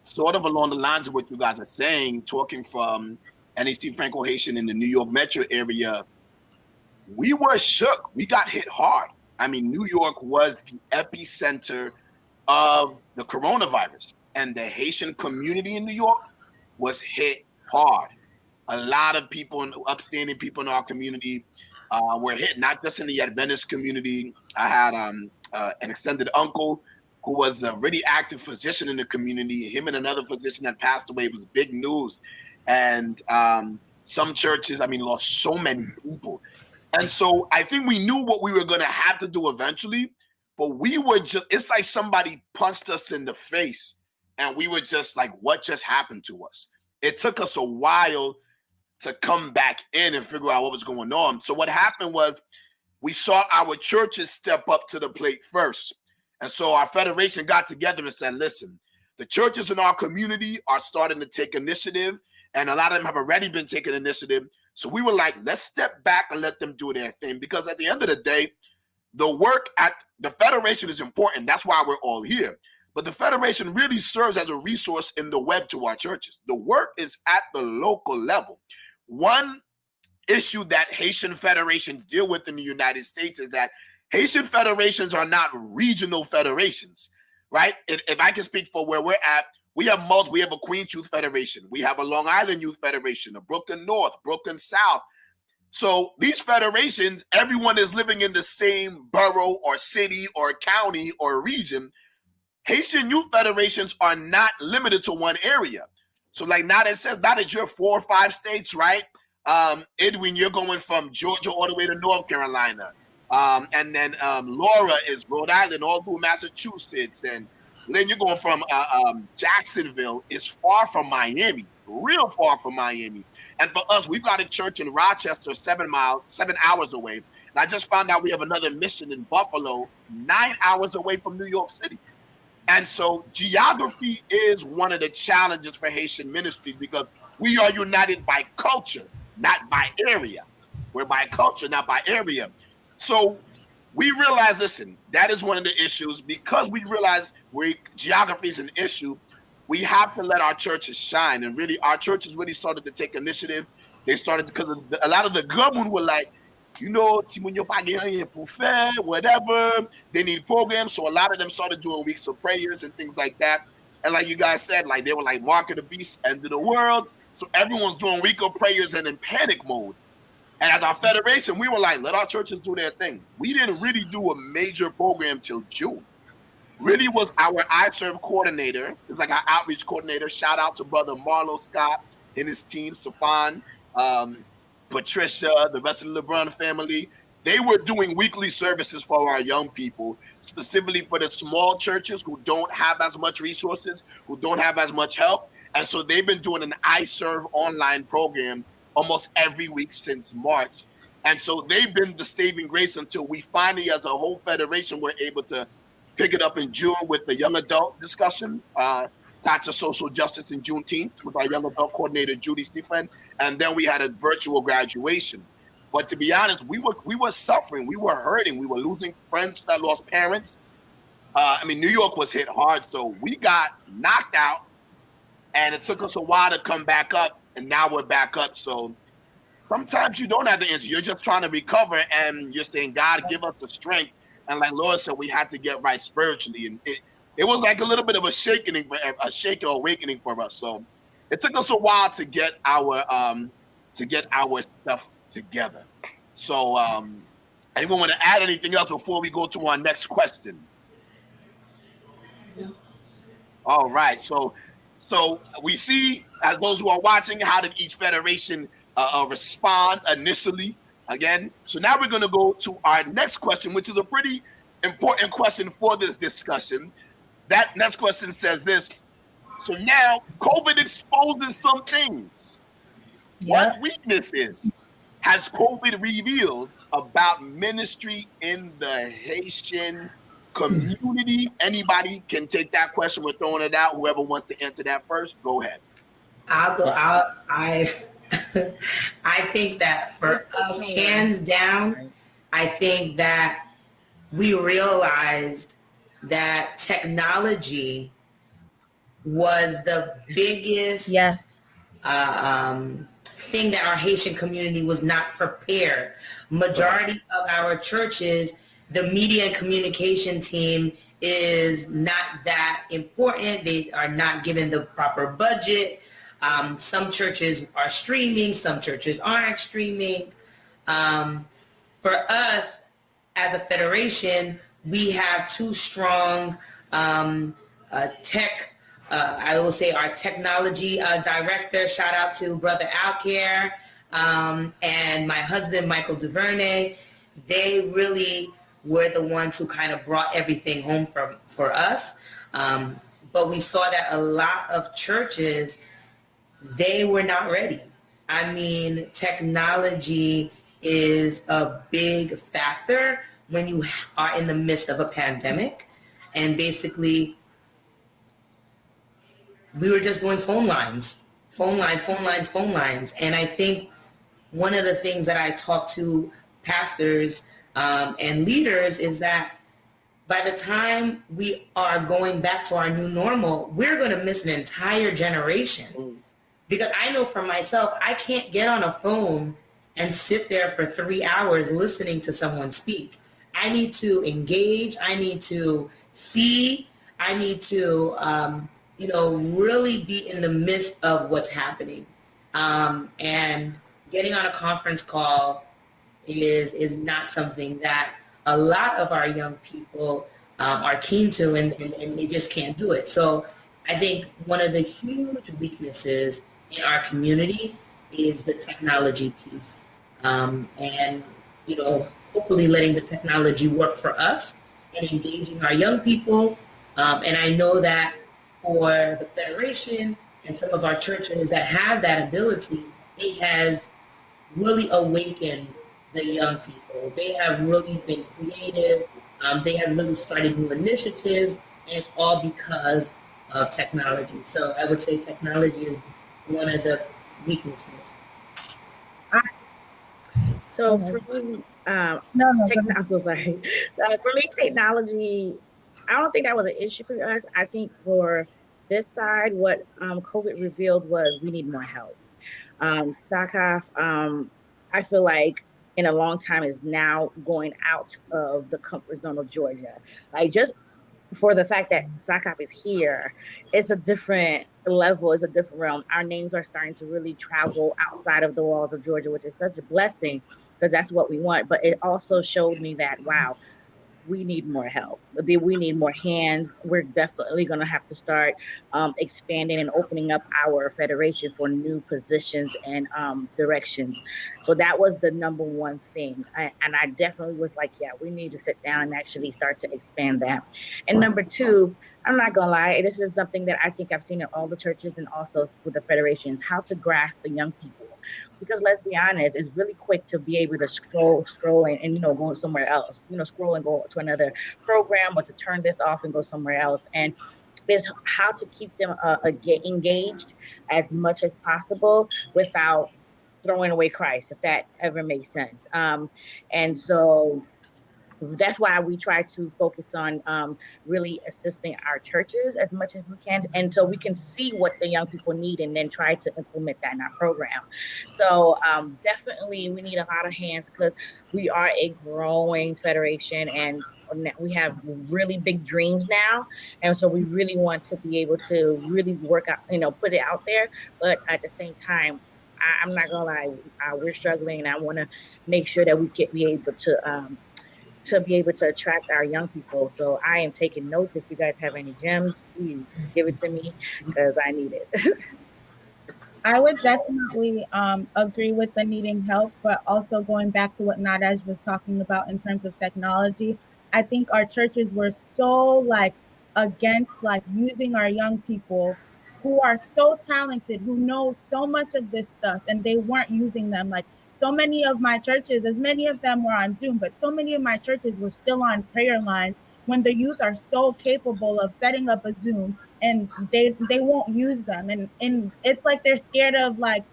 sort of along the lines of what you guys are saying, talking from NAC Franco-Haitian in the New York metro area. We were shook. We got hit hard. I mean, New York was the epicenter of the coronavirus, and the Haitian community in New York was hit hard. A lot of people, upstanding people in our community, were hit, not just in the Adventist community. I had an extended uncle who was a really active physician in the community. Him and another physician that passed away. It was big news. And some churches, lost so many people. And so I think we knew what we were going to have to do eventually, but we were just, it's like somebody punched us in the face, and we were just like, what just happened to us? It took us a while to come back in and figure out what was going on. So what happened was, we saw our churches step up to the plate first. And so our federation got together and said, listen, the churches in our community are starting to take initiative, and a lot of them have already been taking initiative. So we were like, let's step back and let them do their thing. Because at the end of the day, the work at the federation is important. That's why we're all here. But the federation really serves as a resource in the web to our churches. The work is at the local level. One issue that Haitian federations deal with in the United States is that Haitian federations are not regional federations, right? If I can speak for where we're at, we have multiple. We have a Queens Youth Federation. We have a Long Island Youth Federation, a Brooklyn North, Brooklyn South. So these federations, everyone is living in the same borough or city or county or region. Haitian youth federations are not limited to one area. So like now that says, not that you're 4 or 5 states, right? Edwin, you're going from Georgia all the way to North Carolina. And then Laura is Rhode Island all through Massachusetts. And then you're going from Jacksonville. It's far from Miami, real far from Miami. And for us, we've got a church in Rochester, 7 hours away. And I just found out we have another mission in Buffalo, 9 hours away from New York City. And so geography is one of the challenges for Haitian ministries because we are united by culture, not by area. We're by culture, not by area. So we realize, listen, that is one of the issues. Because we realize geography is an issue, we have to let our churches shine. And really, our churches really started to take initiative. They started because a lot of the government were like, you know, whatever. They need programs. So a lot of them started doing weeks of prayers and things like that. And like you guys said, like they were like Mark of the Beast, end of the world. So everyone's doing week of prayers and in panic mode. And as our federation, we were like, let our churches do their thing. We didn't really do a major program till June. Really was our iServe coordinator. It's like our outreach coordinator. Shout out to brother Marlo Scott and his team, Stefan, Patricia, the rest of the LeBron family. They were doing weekly services for our young people, specifically for the small churches who don't have as much resources, who don't have as much help. And so they've been doing an iServe online program almost every week since March. And so they've been the saving grace until we finally, as a whole federation, were able to pick it up in June with the young adult discussion, Dr. Social Justice in Juneteenth with our young adult coordinator, Judy Stephen. And then we had a virtual graduation. But to be honest, we were suffering. We were hurting. We were losing friends that lost parents. New York was hit hard. So we got knocked out. And it took us a while to come back up. And now we're back up. So sometimes you don't have the answer. You're just trying to recover. And you're saying, God, give us the strength. And like Laura said, we had to get right spiritually. And it was like a little bit of a shaking awakening for us. So it took us a while to get our stuff together. So anyone want to add anything else before we go to our next question? No. All right. So we see, as those who are watching, how did each federation respond initially? Again, so now we're going to go to our next question, which is a pretty important question for this discussion. That next question says this. So now COVID exposes some things. Yeah. What weaknesses has COVID revealed about ministry in the Haitian community? Anybody can take that question. We're throwing it out. Whoever wants to answer that first, go ahead. I'll go. I think that for us, hands down, I think that we realized that technology was the biggest thing that our Haitian community was not prepared. Majority of our churches, the media and communication team is not that important. They are not given the proper budget. Some churches are streaming, some churches aren't streaming. For us, as a federation, we have two strong tech, I will say our technology director, shout out to Brother Alcare, and my husband, Michael Duvernay. They really were the ones who kind of brought everything home for us. But we saw that a lot of churches, they were not ready. I mean, technology is a big factor when you are in the midst of a pandemic. And basically, we were just doing phone lines. And I think one of the things that I talk to pastors and leaders is that by the time we are going back to our new normal, we're going to miss an entire generation. Because I know for myself, I can't get on a phone and sit there for 3 hours listening to someone speak. I need to engage. I need to see. I need to, really be in the midst of what's happening. And getting on a conference call is not something that a lot of our young people are keen to, and they just can't do it. So I think one of the huge weaknesses in our community is the technology piece. And, hopefully letting the technology work for us and engaging our young people. And I know that for the Federation and some of our churches that have that ability, it has really awakened the young people. They have really been creative. They have really started new initiatives, and it's all because of technology. So I would say technology is one of the weaknesses. So for me, No, go I'm so sorry. For me, technology, I don't think that was an issue for us. I think for this side, what COVID revealed was we need more help. SACOF, I feel like in a long time is now going out of the comfort zone of Georgia. Like just for the fact that SACOF is here, it's a different level, it's a different realm. Our names are starting to really travel outside of the walls of Georgia, which is such a blessing because that's what we want. But it also showed me that, wow, we need more help. We need more hands. We're definitely going to have to start expanding and opening up our federation for new positions and directions. So that was the number one thing. And I definitely was like, yeah, we need to sit down and actually start to expand that. And number two, I'm not going to lie, this is something that I think I've seen in all the churches and also with the federations, how to grasp the young people. Because let's be honest, it's really quick to be able to scroll and go somewhere else, scroll and go to another program or to turn this off and go somewhere else. And is how to keep them get engaged as much as possible without throwing away Christ, if that ever makes sense. And so that's why we try to focus on really assisting our churches as much as we can, and so we can see what the young people need and then try to implement that in our program. So definitely we need a lot of hands because we are a growing federation and we have really big dreams now, and so we really want to be able to really work out, put it out there, but at the same time, I'm not gonna lie, we're struggling, and I want to make sure that we can be able to be able to attract our young people. So I am taking notes. If you guys have any gems, please give it to me because I need it. I would definitely agree with the needing help, but also going back to what Nadej was talking about in terms of technology, I think our churches were so like against like using our young people who are so talented, who know so much of this stuff, and they weren't using them. Like so many of my churches, as many of them were on Zoom, but so many of my churches were still on prayer lines when the youth are so capable of setting up a Zoom and they won't use them, and it's like they're scared of like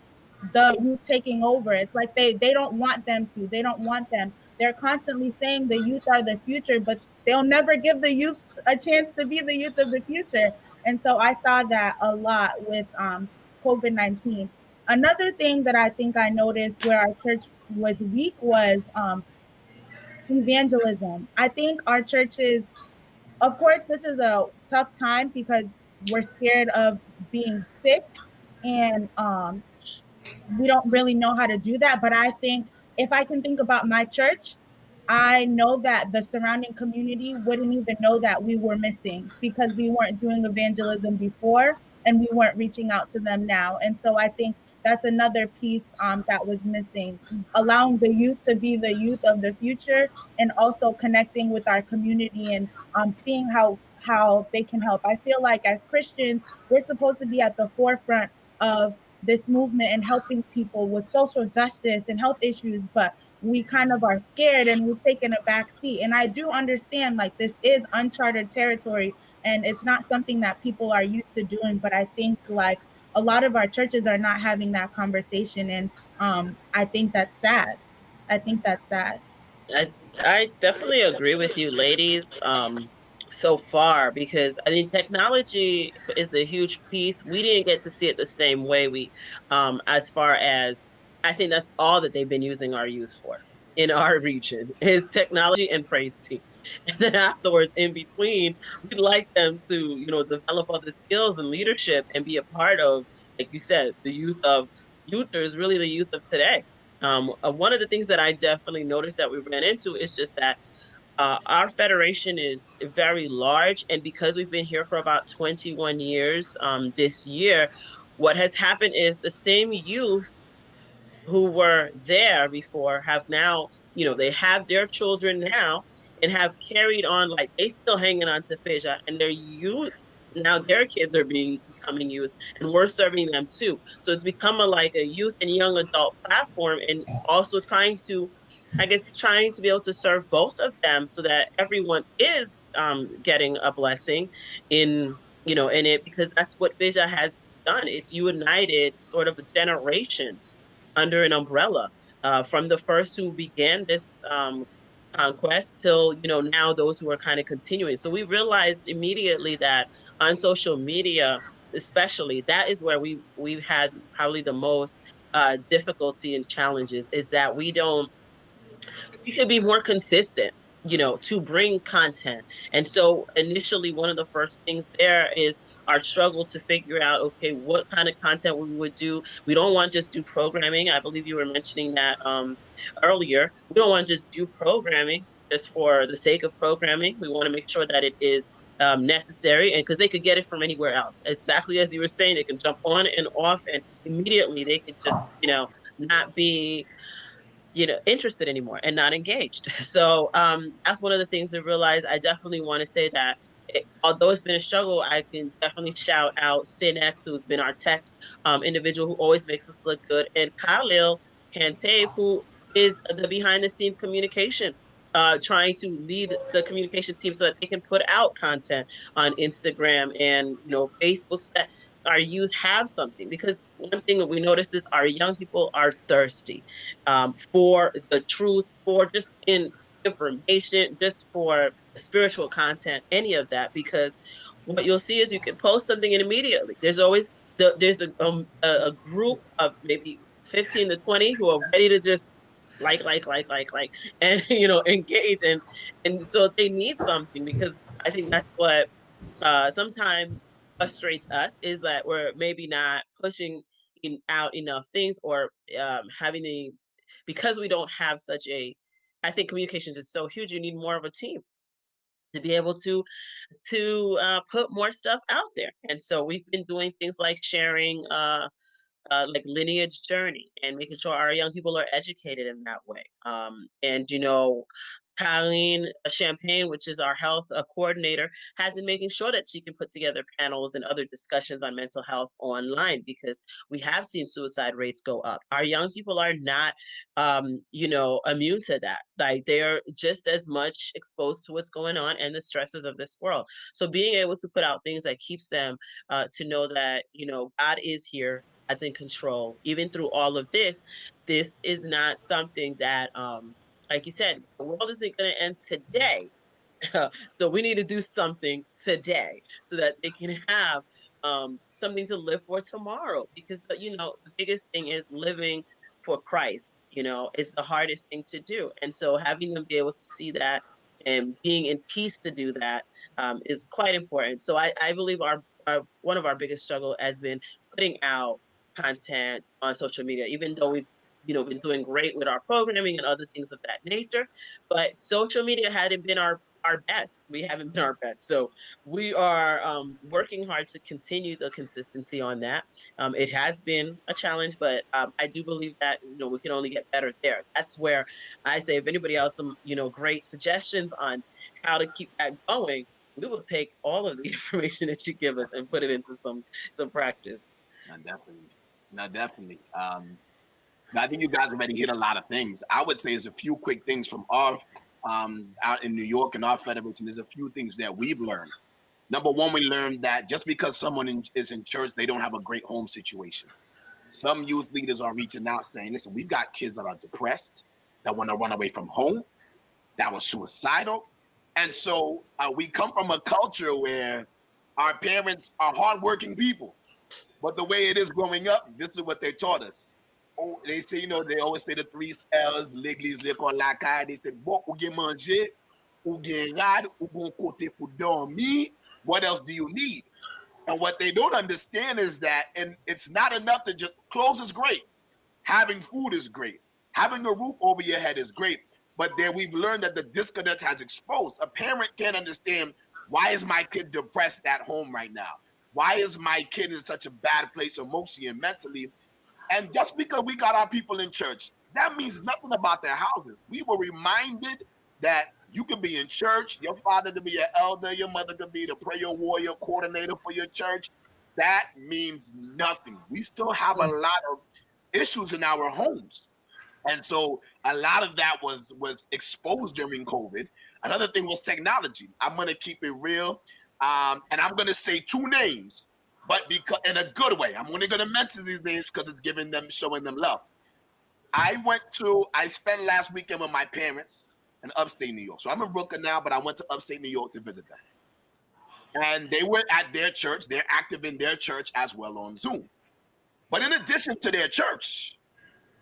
the youth taking over. It's like they don't want them to, they don't want them. They're constantly saying the youth are the future, but they'll never give the youth a chance to be the youth of the future. And so I saw that a lot with COVID-19. Another thing that I think I noticed where our church was weak was evangelism. I think our churches, of course, this is a tough time because we're scared of being sick, and we don't really know how to do that. But I think if I can think about my church, I know that the surrounding community wouldn't even know that we were missing because we weren't doing evangelism before and we weren't reaching out to them now. And so I think that's another piece that was missing, allowing the youth to be the youth of the future and also connecting with our community and seeing how they can help. I feel like as Christians, we're supposed to be at the forefront of this movement and helping people with social justice and health issues, but we kind of are scared and we've taken a back seat. And I do understand like this is uncharted territory and it's not something that people are used to doing, but I think like a lot of our churches are not having that conversation, and I think that's sad. I think that's sad. I definitely agree with you, ladies, so far, because I mean technology is the huge piece. We didn't get to see it the same way. As far as I think that's all that they've been using our youth for in our region is technology and praise team. And then afterwards, in between, we'd like them to, develop other skills and leadership and be a part of, like you said, the youth of future is really the youth of today. One of the things that I definitely noticed that we ran into is just that our federation is very large, and because we've been here for about 21 years this year, what has happened is the same youth who were there before have now, they have their children now and have carried on, like they still hanging on to Fija, and their youth now, their kids are becoming youth, and we're serving them too. So it's become like a youth and young adult platform, and also trying to, I guess, trying to be able to serve both of them so that everyone is getting a blessing in, in it, because that's what Fija has done. It's united sort of generations under an umbrella, from the first who began this conquest till, now those who are kind of continuing. So we realized immediately that on social media, especially, that is where we've had probably the most difficulty and challenges, is that we could be more consistent, to bring content. And so initially, one of the first things there is our struggle to figure out, okay, what kind of content we would do. We don't want to just do programming. I believe you were mentioning that earlier. We don't want to just do programming just for the sake of programming. We want to make sure that it is necessary, and because they could get it from anywhere else. Exactly as you were saying, they can jump on and off, and immediately they could just, not be interested anymore and not engaged. So that's one of the things to realize. I definitely want to say that although it's been a struggle, I can definitely shout out Sinex, who's been our tech individual who always makes us look good, and Khalil Kantave, who is the behind the scenes communication, trying to lead the communication team so that they can put out content on Instagram and Facebook, so that our youth have something. Because one thing that we noticed is our young people are thirsty for the truth, for just information, just for spiritual content, any of that. Because what you'll see is you can post something and immediately there's always there's a group of maybe 15 to 20 who are ready to just like, and engage, and so they need something. Because I think that's what sometimes frustrates us, is that we're maybe not pushing out enough things, or having the because we don't have such a, I think communications is so huge. You need more of a team to be able to put more stuff out there. And so we've been doing things like sharing like lineage journey, and making sure our young people are educated in that way. And Colleen Champagne, which is our health coordinator, has been making sure that she can put together panels and other discussions on mental health online, because we have seen suicide rates go up. Our young people are not, immune to that. Like, they're just as much exposed to what's going on and the stresses of this world. So being able to put out things that keeps them to know that, God is here, God's in control, even through all of this. This is not something that, like you said, the world isn't going to end today. So we need to do something today so that they can have something to live for tomorrow. Because the biggest thing is living for Christ. Is the hardest thing to do, and so having them be able to see that and being in peace to do that is quite important. So I believe our one of our biggest struggle has been putting out content on social media, even though we've been doing great with our programming and other things of that nature. But social media hadn't been our best. We haven't been our best. So we are working hard to continue the consistency on that. It has been a challenge, but I do believe that we can only get better there. That's where I say, if anybody else some great suggestions on how to keep that going, we will take all of the information that you give us and put it into some practice. Not definitely. Not definitely. I think you guys already hit a lot of things. I would say there's a few quick things from our out in New York and our federation. There's a few things that we've learned. Number one, we learned that just because someone is in church, they don't have a great home situation. Some youth leaders are reaching out saying, listen, we've got kids that are depressed, that want to run away from home, that were suicidal. And so we come from a culture where our parents are hardworking people. But the way it is growing up, this is what they taught us. Oh, they say, they always say the three L's, l'église, l'école, la caille. They said, bon, ou gen manger, ou gen rad, ou bon kote pou dormir. What else do you need? And what they don't understand is that, and it's not enough to just, clothes is great. Having food is great. Having a roof over your head is great. But there we've learned that the disconnect has exposed. A parent can't understand, why is my kid depressed at home right now? Why is my kid in such a bad place emotionally and mentally? And just because we got our people in church, that means nothing about their houses. We were reminded that you could be in church, your father could be an elder, your mother could be the prayer warrior coordinator for your church. That means nothing. We still have a lot of issues in our homes. And so a lot of that was exposed during COVID. Another thing was technology. I'm gonna keep it real, and I'm gonna say two names, but because in a good way. I'm only gonna mention these names because it's giving them, showing them love. I spent last weekend with my parents in upstate New York. So I'm in Brooklyn now, but I went to upstate New York to visit them. And they were at their church. They're active in their church as well on Zoom. But in addition to their church,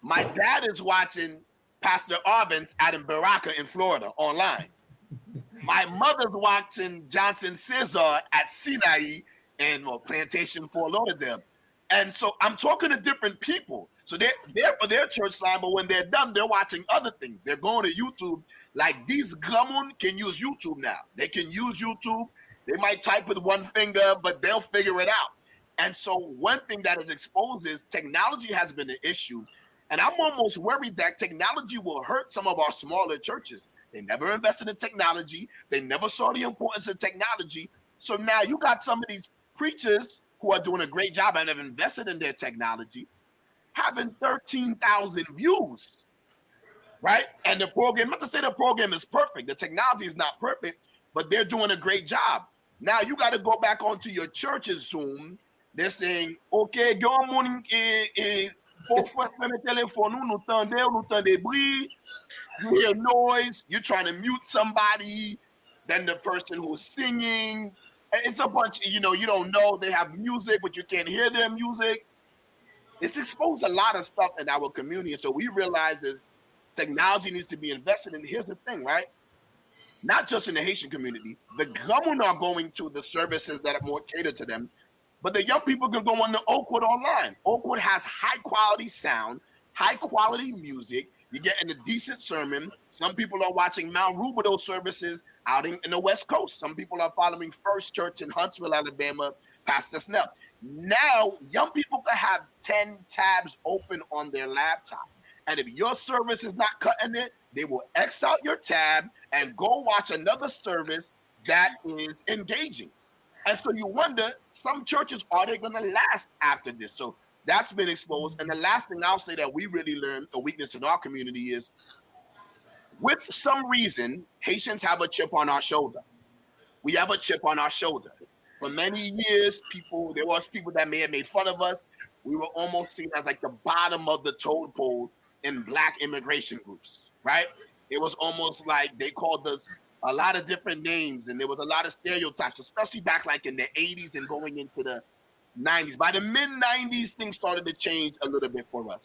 my dad is watching Pastor Arbenz out in Baraka in Florida online. My mother's watching Johnson Cesar at Sinai and Plantation Fort Lauderdale. And so I'm talking to different people. So they're there for their church side, but when they're done, they're watching other things. They're going to YouTube. Like these gamun can use YouTube now. They can use YouTube. They might type with one finger, but they'll figure it out. And so one thing that is exposed is technology has been an issue. And I'm almost worried that technology will hurt some of our smaller churches. They never invested in technology. They never saw the importance of technology. So now you got some of these preachers who are doing a great job and have invested in their technology, having 13,000 views, right? And the program, not to say the program is perfect. The technology is not perfect, but they're doing a great job. Now you got to go back onto your church's Zoom. They're saying, okay, good morning, you hear noise, you're trying to mute somebody, then the person who's singing, it's a bunch, you don't know, they have music, but you can't hear their music. It's exposed a lot of stuff in our community. So we realize that technology needs to be invested in. Here's the thing, right? Not just in the Haitian community, the government are going to the services that are more catered to them, but the young people can go on the Oakwood online. Oakwood has high quality sound, high quality music. You're getting a decent sermon. Some people are watching Mount Rubidoux services out in the West Coast. Some people are following First Church in Huntsville, Alabama, Pastor Snell. Now, young people can have 10 tabs open on their laptop. And if your service is not cutting it, they will X out your tab and go watch another service that is engaging. And so you wonder, some churches, are they going to last after this? So that's been exposed. And the last thing I'll say that we really learned, a weakness in our community, is with some reason, Haitians have a chip on our shoulder. We have a chip on our shoulder. For many years, there was people that may have made fun of us. We were almost seen as like the bottom of the totem pole in Black immigration groups, right? It was almost like they called us a lot of different names, and there was a lot of stereotypes, especially back like in the 80s and going into the 90s. By the mid-90s, things started to change a little bit for us.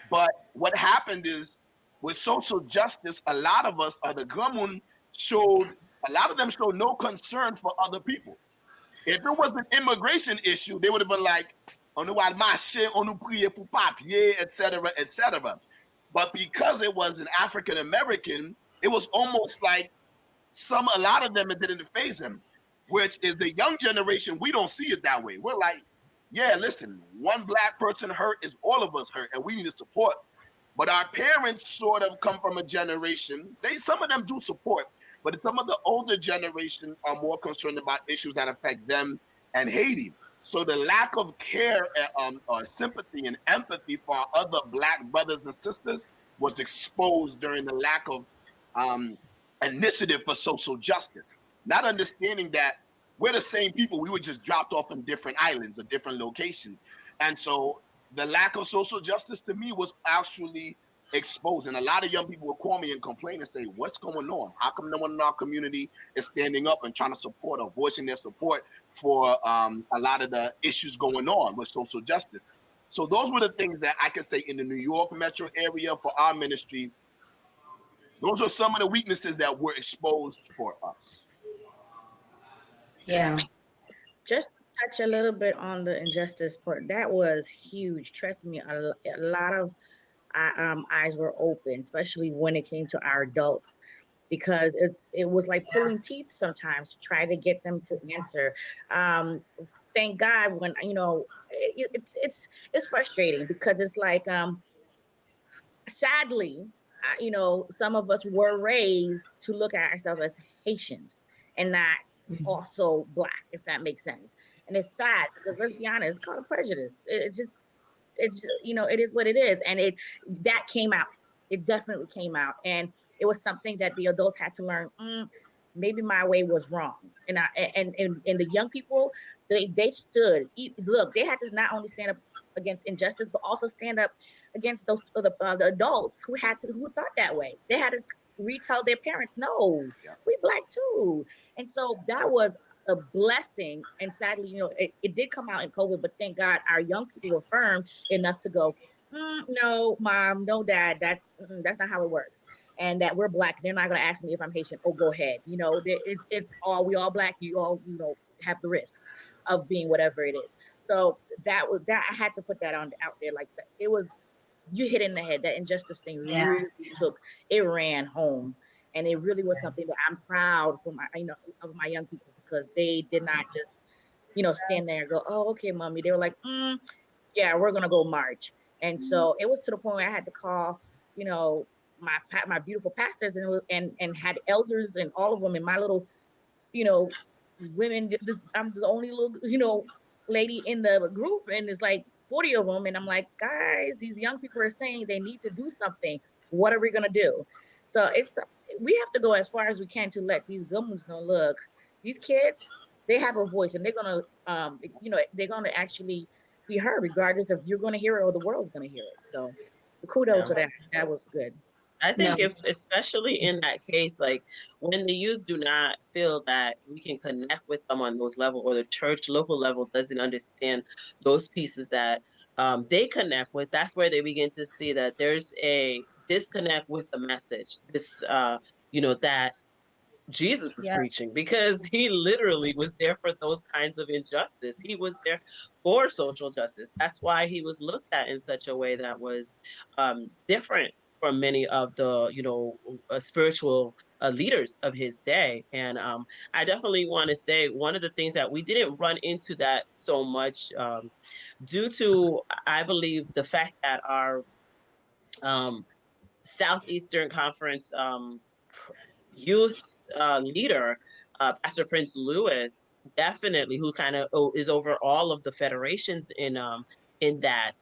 But what happened is, with social justice, a lot of us, the Gamun, a lot of them showed no concern for other people. If it was an immigration issue, they would have been like, on nous va marcher, on nous prier pour papier, etc., etc. But because it was an African American, it was almost like a lot of them, it didn't phase them, which is the young generation. We don't see it that way. We're like, yeah, listen, one Black person hurt is all of us hurt, and we need to support. But our parents sort of come from a generation, some of them do support, but some of the older generation are more concerned about issues that affect them and Haiti. So the lack of care, or sympathy and empathy for our other Black brothers and sisters was exposed during the lack of initiative for social justice. Not understanding that we're the same people, we were just dropped off in different islands or different locations. And so the lack of social justice to me was actually exposed. And a lot of young people will call me and complain and say, what's going on? How come no one in our community is standing up and trying to support or voicing their support for a lot of the issues going on with social justice? So those were the things that I could say in the New York metro area for our ministry. Those are some of the weaknesses that were exposed for us. Yeah. Just to touch a little bit on the injustice part, that was huge. Trust me, a lot of eyes were open, especially when it came to our adults, because it was like pulling teeth sometimes to try to get them to answer. thank God when, it's frustrating because it's like, sadly, some of us were raised to look at ourselves as Haitians and not also Black, if that makes sense. And it's sad because let's be honest, it's called a prejudice. It is what it is. And that came out. It definitely came out. And it was something that the adults had to learn. Maybe my way was wrong. And the young people, they stood. Look, they had to not only stand up against injustice, but also stand up against the adults who thought that way. They had to retell their parents, no, we Black too. And so that was a blessing. And sadly, it did come out in COVID, but thank God our young people were firm enough to go, no, mom, no, dad, that's not how it works. And that we're Black. They're not going to ask me if I'm Haitian. Oh, go ahead. We all Black. You all, have the risk of being whatever it is. So that I had to put that out there like that. It was, you hit in the head. That injustice thing really it ran home. And it really was something that I'm proud for of my young people, because they did not just, stand there and go, oh, okay, mommy. They were like, yeah, we're going to go march. And so it was to the point where I had to call, my beautiful pastors and had elders and all of them in my little, you know, women. I'm the only little, lady in the group, and it's like 40 of them. And I'm like, guys, these young people are saying they need to do something. What are we gonna do? So we have to go as far as we can to let these governments know, look, these kids, they have a voice, and they're gonna, they're gonna actually be heard, regardless if you're gonna hear it or the world's gonna hear it. So kudos Yeah. for that. That was good. I No. think if, especially in that case, like when the youth do not feel that we can connect with them on those level, or the church local level doesn't understand those pieces that they connect with, that's where they begin to see that there's a disconnect with the message. That Jesus is Yeah. preaching, because he literally was there for those kinds of injustice. He was there for social justice. That's why he was looked at in such a way that was different from many of the, spiritual leaders of his day. And I definitely want to say one of the things that we didn't run into that so much, due to, I believe, the fact that our um, Southeastern Conference youth leader, Pastor Prince Lewis, definitely, who kind of is over all of the federations in that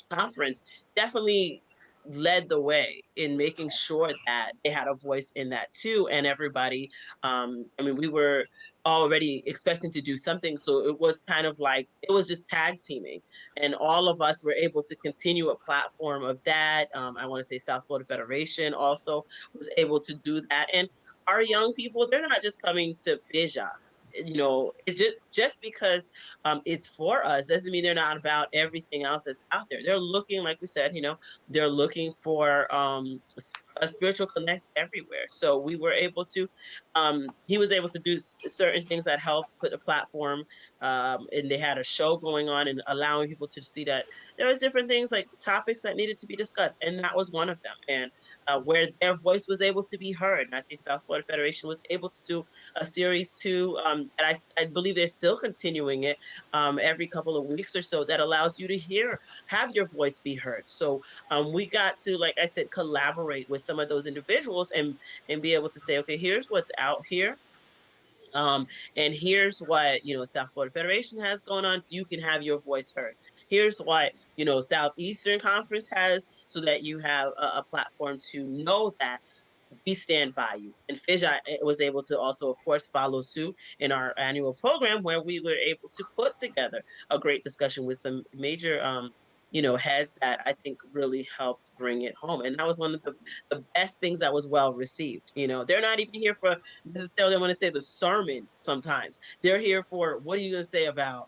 conference, definitely led the way in making sure that they had a voice in that too. And everybody, we were already expecting to do something, so it was kind of like it was just tag teaming, and all of us were able to continue a platform of that. I want to say South Florida Federation also was able to do that. And our young people, they're not just coming to Fija. It's just because it's for us doesn't mean they're not about everything else that's out there. They're looking, like we said, they're looking for a spiritual connect everywhere. So we were able to, he was able to do certain things that helped put a platform, and they had a show going on and allowing people to see that there was different things, like topics that needed to be discussed, and that was one of them. And where their voice was able to be heard. And I think South Florida Federation was able to do a series too, and I believe they're still continuing it every couple of weeks or so, that allows you to have your voice be heard. So we got to, like I said, collaborate with some of those individuals and be able to say, okay, here's what's out here. And here's what, South Florida Federation has going on. You can have your voice heard. Here's what, Southeastern Conference has, so that you have a platform to know that we stand by you. And Fija was able to also, of course, follow suit in our annual program, where we were able to put together a great discussion with some major, heads that I think really helped bring it home. And that was one of the best things that was well received. They're not even here for necessarily, I want to say, the sermon sometimes. They're here for, what are you going to say about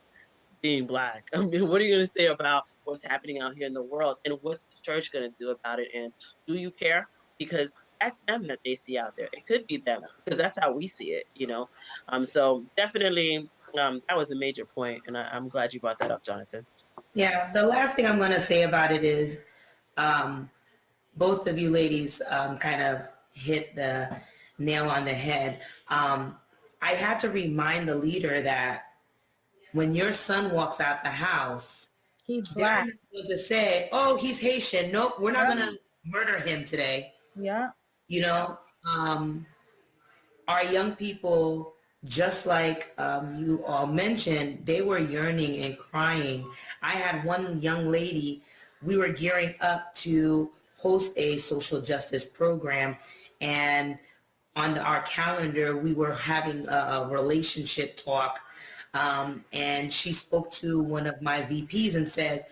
being Black? I mean, what are you going to say about what's happening out here in the world? And what's the church going to do about it? And do you care? Because that's them that they see out there. It could be them, because that's how we see it. So definitely, that was a major point, and I'm glad you brought that up, Jonathan. Yeah, the last thing I'm going to say about it is both of you ladies kind of hit the nail on the head. I had to remind the leader that When your son walks out the house, He's they're black. not going to say, "Oh, he's Haitian." Nope, we're not going Yeah. to murder him today. Yeah. You know, our young people, just like you all mentioned, they were yearning and crying. I had one young lady, we were gearing up to host a social justice program, and on our calendar, we were having a relationship talk. And she spoke to one of my VPs and said,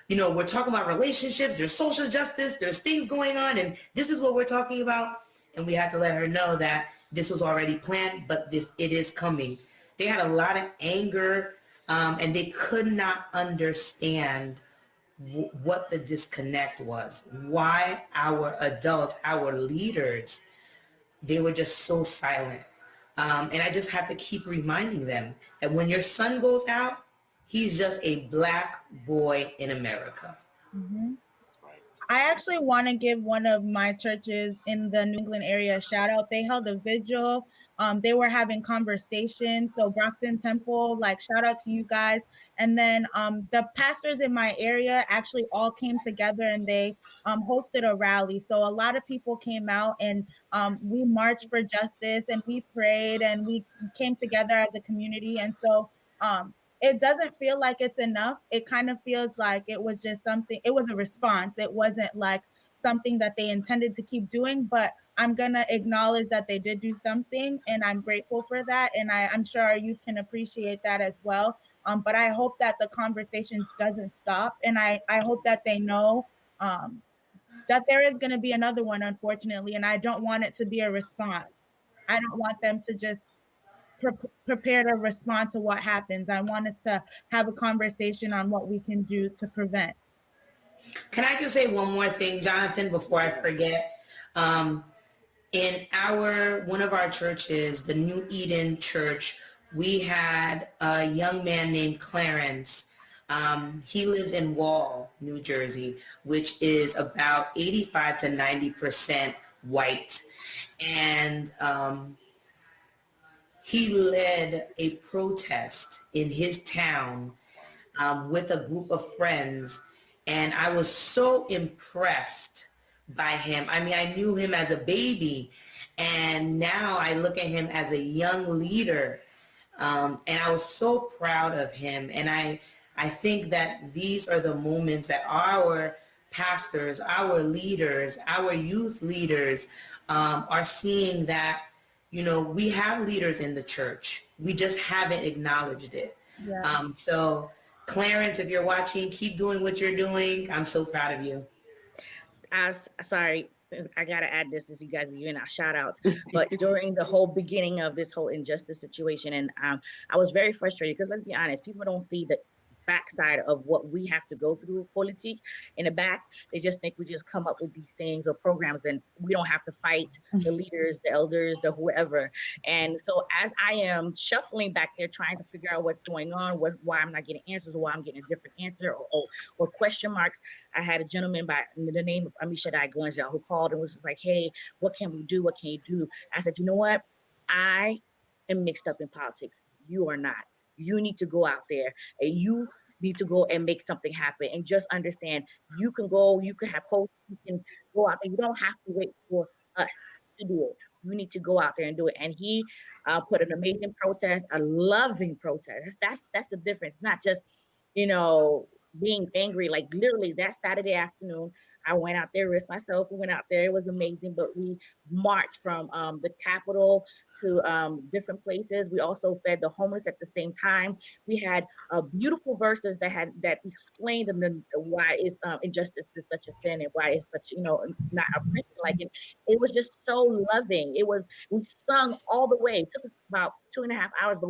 we're talking about relationships, there's social justice, there's things going on, and this is what we're talking about. And we had to let her know that this was already planned, but it is coming. They had a lot of anger, and they could not understand what the disconnect was. Why our adults, our leaders, they were just so silent. And I just have to keep reminding them that when your son goes out, he's just a black boy in America. Mm-hmm. I actually want to give one of my churches in the New England area a shout out. They held a vigil. They were having conversations. So Brockton Temple, like shout out to you guys. And then the pastors in my area actually all came together and they hosted a rally. So a lot of people came out and we marched for justice and we prayed and we came together as a community. And so it doesn't feel like it's enough. It kind of feels like it was just something, it was a response. It wasn't like something that they intended to keep doing, but I'm going to acknowledge that they did do something and I'm grateful for that. And I'm sure our youth can appreciate that as well. But I hope that the conversation doesn't stop. And I hope that they know that there is going to be another one, unfortunately. And I don't want it to be a response. I don't want them to just prepare to respond to what happens. I want us to have a conversation on what we can do to prevent. Can I just say one more thing, Jonathan, before I forget? In one of our churches, the New Eden Church, we had a young man named Clarence. He lives in Wall, New Jersey, which is about 85 to 90% white. And he led a protest in his town with a group of friends. And I was so impressed by him. I mean, I knew him as a baby, and now I look at him as a young leader. And I was so proud of him. And I think that these are the moments that our pastors, our leaders, our youth leaders are seeing that, we have leaders in the church. We just haven't acknowledged it. Yeah. So Clarence, if you're watching, keep doing what you're doing. I'm so proud of you. Sorry, I gotta add this as you guys are giving out shout outs. But during the whole beginning of this whole injustice situation, and I was very frustrated because let's be honest, people don't see the backside of what we have to go through politique in the back. They just think we just come up with these things or programs and we don't have to fight the leaders, the elders, the whoever. And so as I am shuffling back there trying to figure out what's going on, why I'm not getting answers, or why I'm getting a different answer, or question marks, I had a gentleman by the name of Amishadai Gunja who called and was just like, hey, what can we do? What can you do? I said, you know what? I am mixed up in politics. You are not. You need to go out there and you need to go and make something happen, and just understand you can go, you can have posts, you can go out there. You don't have to wait for us to do it. You need to go out there and do it. And he put an amazing protest, a loving protest. That's the difference. Not just, you know, being angry. Like literally that Saturday afternoon, I went out there, risked myself. We went out there. It was amazing. But we marched from the Capitol to different places. We also fed the homeless at the same time. We had beautiful verses that explained why is injustice is such a sin and why it's such, not oppression. Like it was just so loving. We sung all the way. It took us about 2.5 hours, but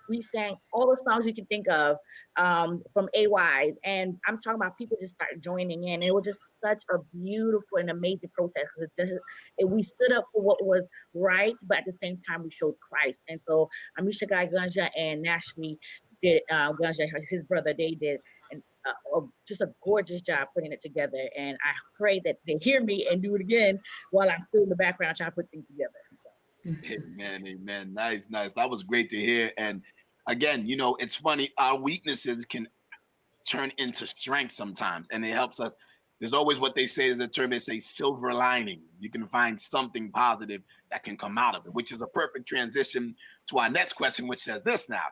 we sang all the songs you can think of from AYs. And I'm talking about people just started joining in. And it was just such a beautiful and amazing protest because we stood up for what was right, but at the same time, we showed Christ. And so Amisha Guy Ganja and Nashmi did, Ganja, his brother, they did just a gorgeous job putting it together. And I pray that they hear me and do it again while I'm still in the background trying to put things together. Amen, amen. Nice. That was great to hear. And again, you know, it's funny. Our weaknesses can turn into strength sometimes, and it helps us. There's always what they say, the term they say, silver lining. You can find something positive that can come out of it, which is a perfect transition to our next question, which says this now.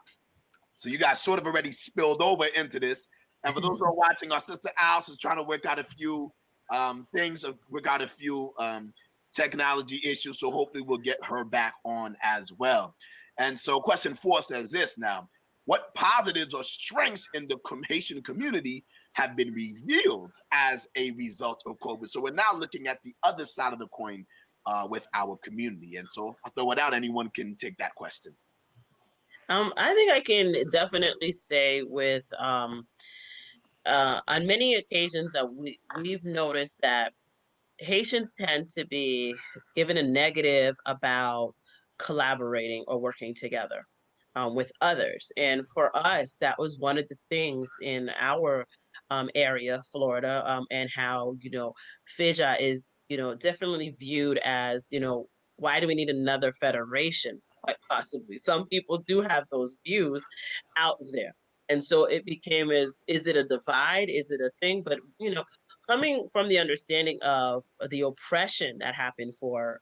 So you guys sort of already spilled over into this. And for those who are watching, our sister Alice is trying to work out a few things, work out a few technology issues. So hopefully we'll get her back on as well. And so question 4 says this now. What positives or strengths in the Haitian community have been revealed as a result of COVID? So we're now looking at the other side of the coin with our community. And so I'll throw it out. Anyone can take that question. I think I can definitely say with on many occasions that we've noticed that Haitians tend to be given a negative about collaborating or working together with others. And for us, that was one of the things in our area, Florida, and how, FIJA is, definitely viewed as, why do we need another federation? Quite possibly. Some people do have those views out there. And so it became is it a divide? Is it a thing? But, coming from the understanding of the oppression that happened for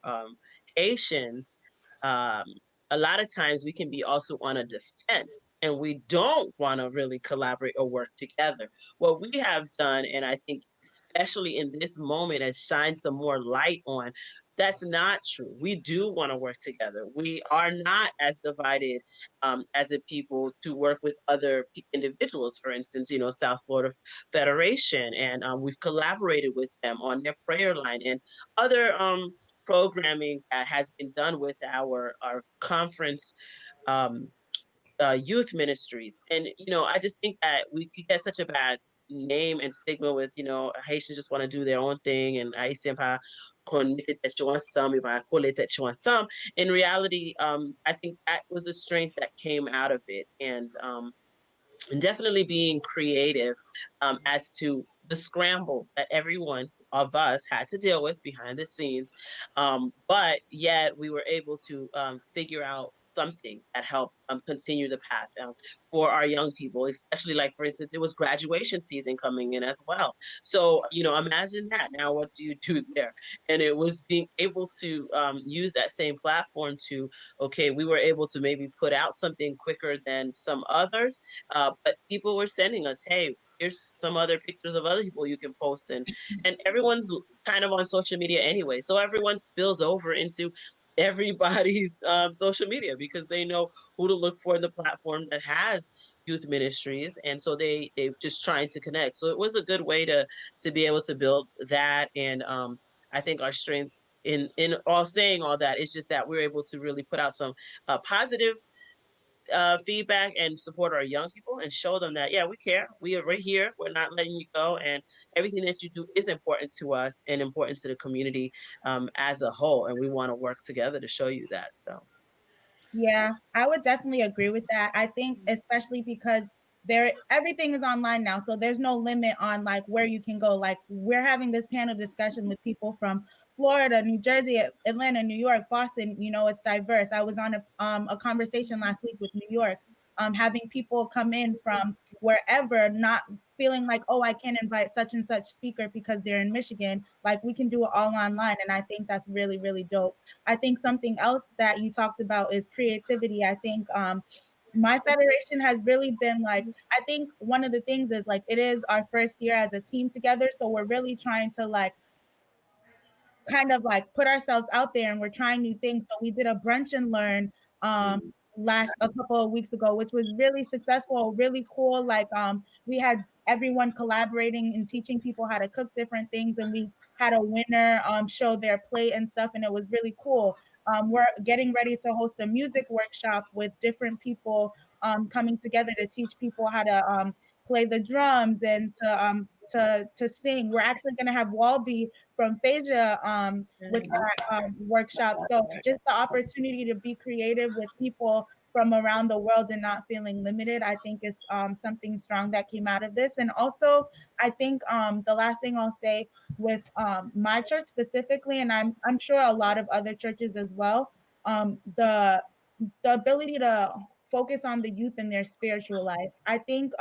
Haitians, um, a lot of times we can be also on a defense and we don't want to really collaborate or work together. What we have done, and I think especially in this moment, has shined some more light on that's not true. We do want to work together. We are not as divided as a people to work with other individuals. For instance, South Florida Federation, and we've collaborated with them on their prayer line and other programming that has been done with our conference um, youth ministries. And I just think that we could get such a bad name and stigma with Haitians just want to do their own thing, and Haitian pa connected that you want some, you might call it that you want some. In reality, I think that was a strength that came out of it, and definitely being creative as to the scramble that everyone of us had to deal with behind the scenes. But yet we were able to figure out something that helped continue the path for our young people, especially like, for instance, it was graduation season coming in as well. So, imagine that. Now, what do you do there? And it was being able to use that same platform to, okay, we were able to maybe put out something quicker than some others, but people were sending us, hey, here's some other pictures of other people you can post, and everyone's kind of on social media anyway, so everyone spills over into everybody's social media because they know who to look for in the platform that has youth ministries, and so they just trying to connect. So it was a good way to be able to build that, and I think our strength in all saying all that is just that we're able to really put out some positive feedback and support our young people and show them that, yeah, we care. We're here. We're not letting you go. And everything that you do is important to us and important to the community as a whole. And we want to work together to show you that. So. Yeah, I would definitely agree with that. I think especially because everything is online now, so there's no limit on like where you can go. Like we're having this panel discussion with people from Florida, New Jersey, Atlanta, New York, Boston. It's diverse. I was on a conversation last week with New York, having people come in from wherever, not feeling like, oh, I can't invite such and such speaker because they're in Michigan. Like we can do it all online, and I think that's really, really dope. I think something else that you talked about is creativity. I think my federation has really been like, I think one of the things is like, it is our first year as a team together. So we're really trying to like, kind of like put ourselves out there, and we're trying new things. So we did a brunch and learn a couple of weeks ago, which was really successful, really cool. Like we had everyone collaborating and teaching people how to cook different things, and we had a winner show their plate and stuff, and it was really cool. We're getting ready to host a music workshop with different people coming together to teach people how to play the drums and to sing. We're actually going to have Walby from Phasia with our workshop. So just the opportunity to be creative with people from around the world and not feeling limited, I think is something strong that came out of this. And also, I think the last thing I'll say with my church specifically, and I'm sure a lot of other churches as well, the ability to focus on the youth and their spiritual life. I think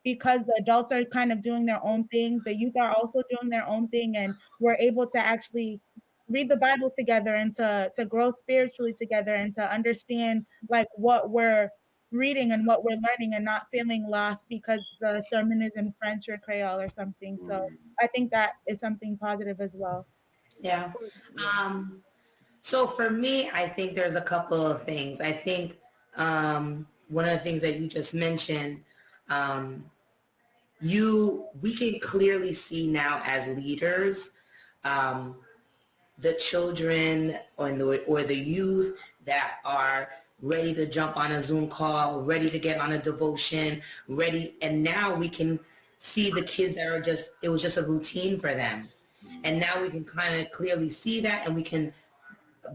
because the adults are kind of doing their own thing, the youth are also doing their own thing, and we're able to actually read the Bible together and to grow spiritually together and to understand like what we're reading and what we're learning and not feeling lost because the sermon is in French or Creole or something. So I think that is something positive as well. Yeah. So for me, I think there's a couple of things. I think one of the things that you just mentioned, we can clearly see now as leaders, the children or the youth that are ready to jump on a Zoom call, ready to get on a devotion, ready. And now we can see the kids that are it was just a routine for them. And now we can kind of clearly see that, and we can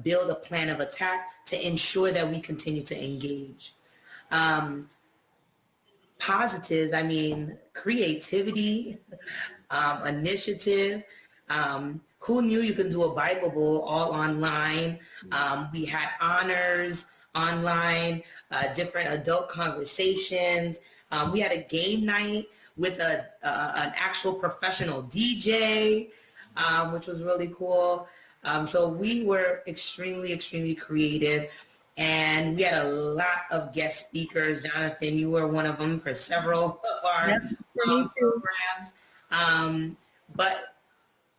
build a plan of attack to ensure that we continue to engage. Positives, I mean, creativity, initiative. Who knew you can do a Bible Bowl all online? We had honors online, different adult conversations. We had a game night with an actual professional DJ, which was really cool. So we were extremely, extremely creative. And we had a lot of guest speakers. Jonathan, you were one of them for several of our programs. But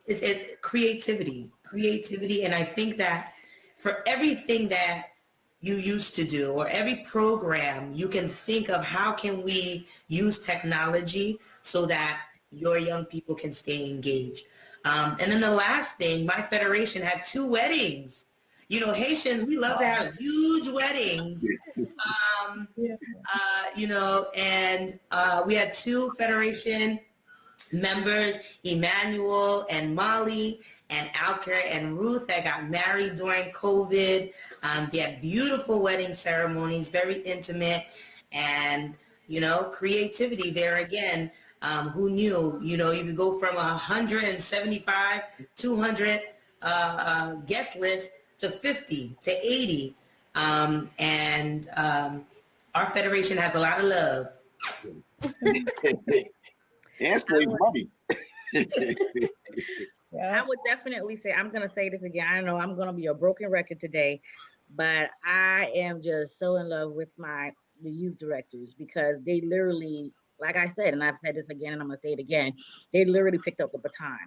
it's creativity. And I think that for everything that you used to do or every program, you can think of how can we use technology so that your young people can stay engaged. And then the last thing, my federation had 2 weddings. You know, Haitians, we love to have huge weddings. You know, and we had 2 federation members, Emmanuel and Molly, and Alker and Ruth, that got married during COVID. They had beautiful wedding ceremonies, very intimate, and, you know, creativity there again. Who knew, you know, you could go from 175, 200 guest list to 50 to 80. Our federation has a lot of love. And save money. I would definitely say, I'm going to say this again. I know I'm going to be a broken record today, but I am just so in love with the youth directors, because they literally, like I said, and I've said this again and I'm going to say it again, they literally picked up the baton.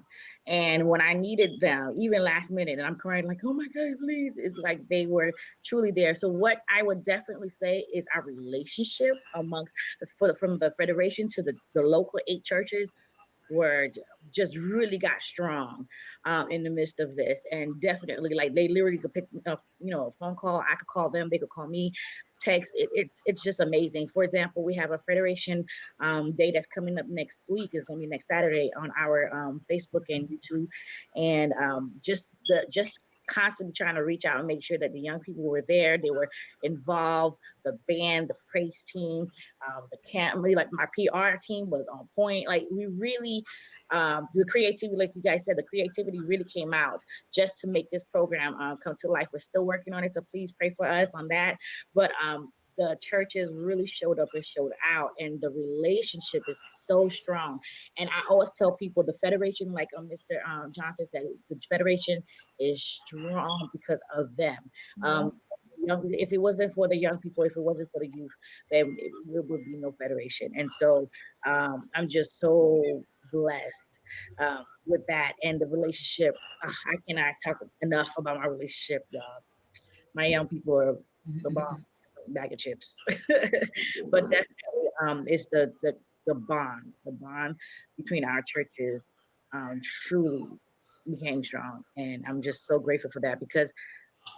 And when I needed them, even last minute, and I'm crying like, oh my God, please, it's like they were truly there. So what I would definitely say is our relationship amongst from the federation to the local 8 churches were just really got strong in the midst of this. And definitely, like, they literally could pick up, you know, a phone call. I could call them, they could call me, text. It's just amazing. For example, we have a federation day that's coming up next week. Is going to be next Saturday on our Facebook and YouTube, and just constantly trying to reach out and make sure that the young people were there. They were involved. The band, the praise team, the camera, like my PR team was on point. Like, we really, the creativity, like you guys said, the creativity really came out just to make this program come to life. We're still working on it, so please pray for us on that. But the churches really showed up and showed out, and the relationship is so strong. And I always tell people, the federation, like Mr. Jonathan said, the federation is strong because of them. If it wasn't for the young people, if it wasn't for the youth, then there would be no federation. And so I'm just so blessed with that, and the relationship. I cannot talk enough about my relationship, y'all. My young people are the bomb, bag of chips. But definitely, it's the bond between our churches truly became strong, and I'm just so grateful for that, because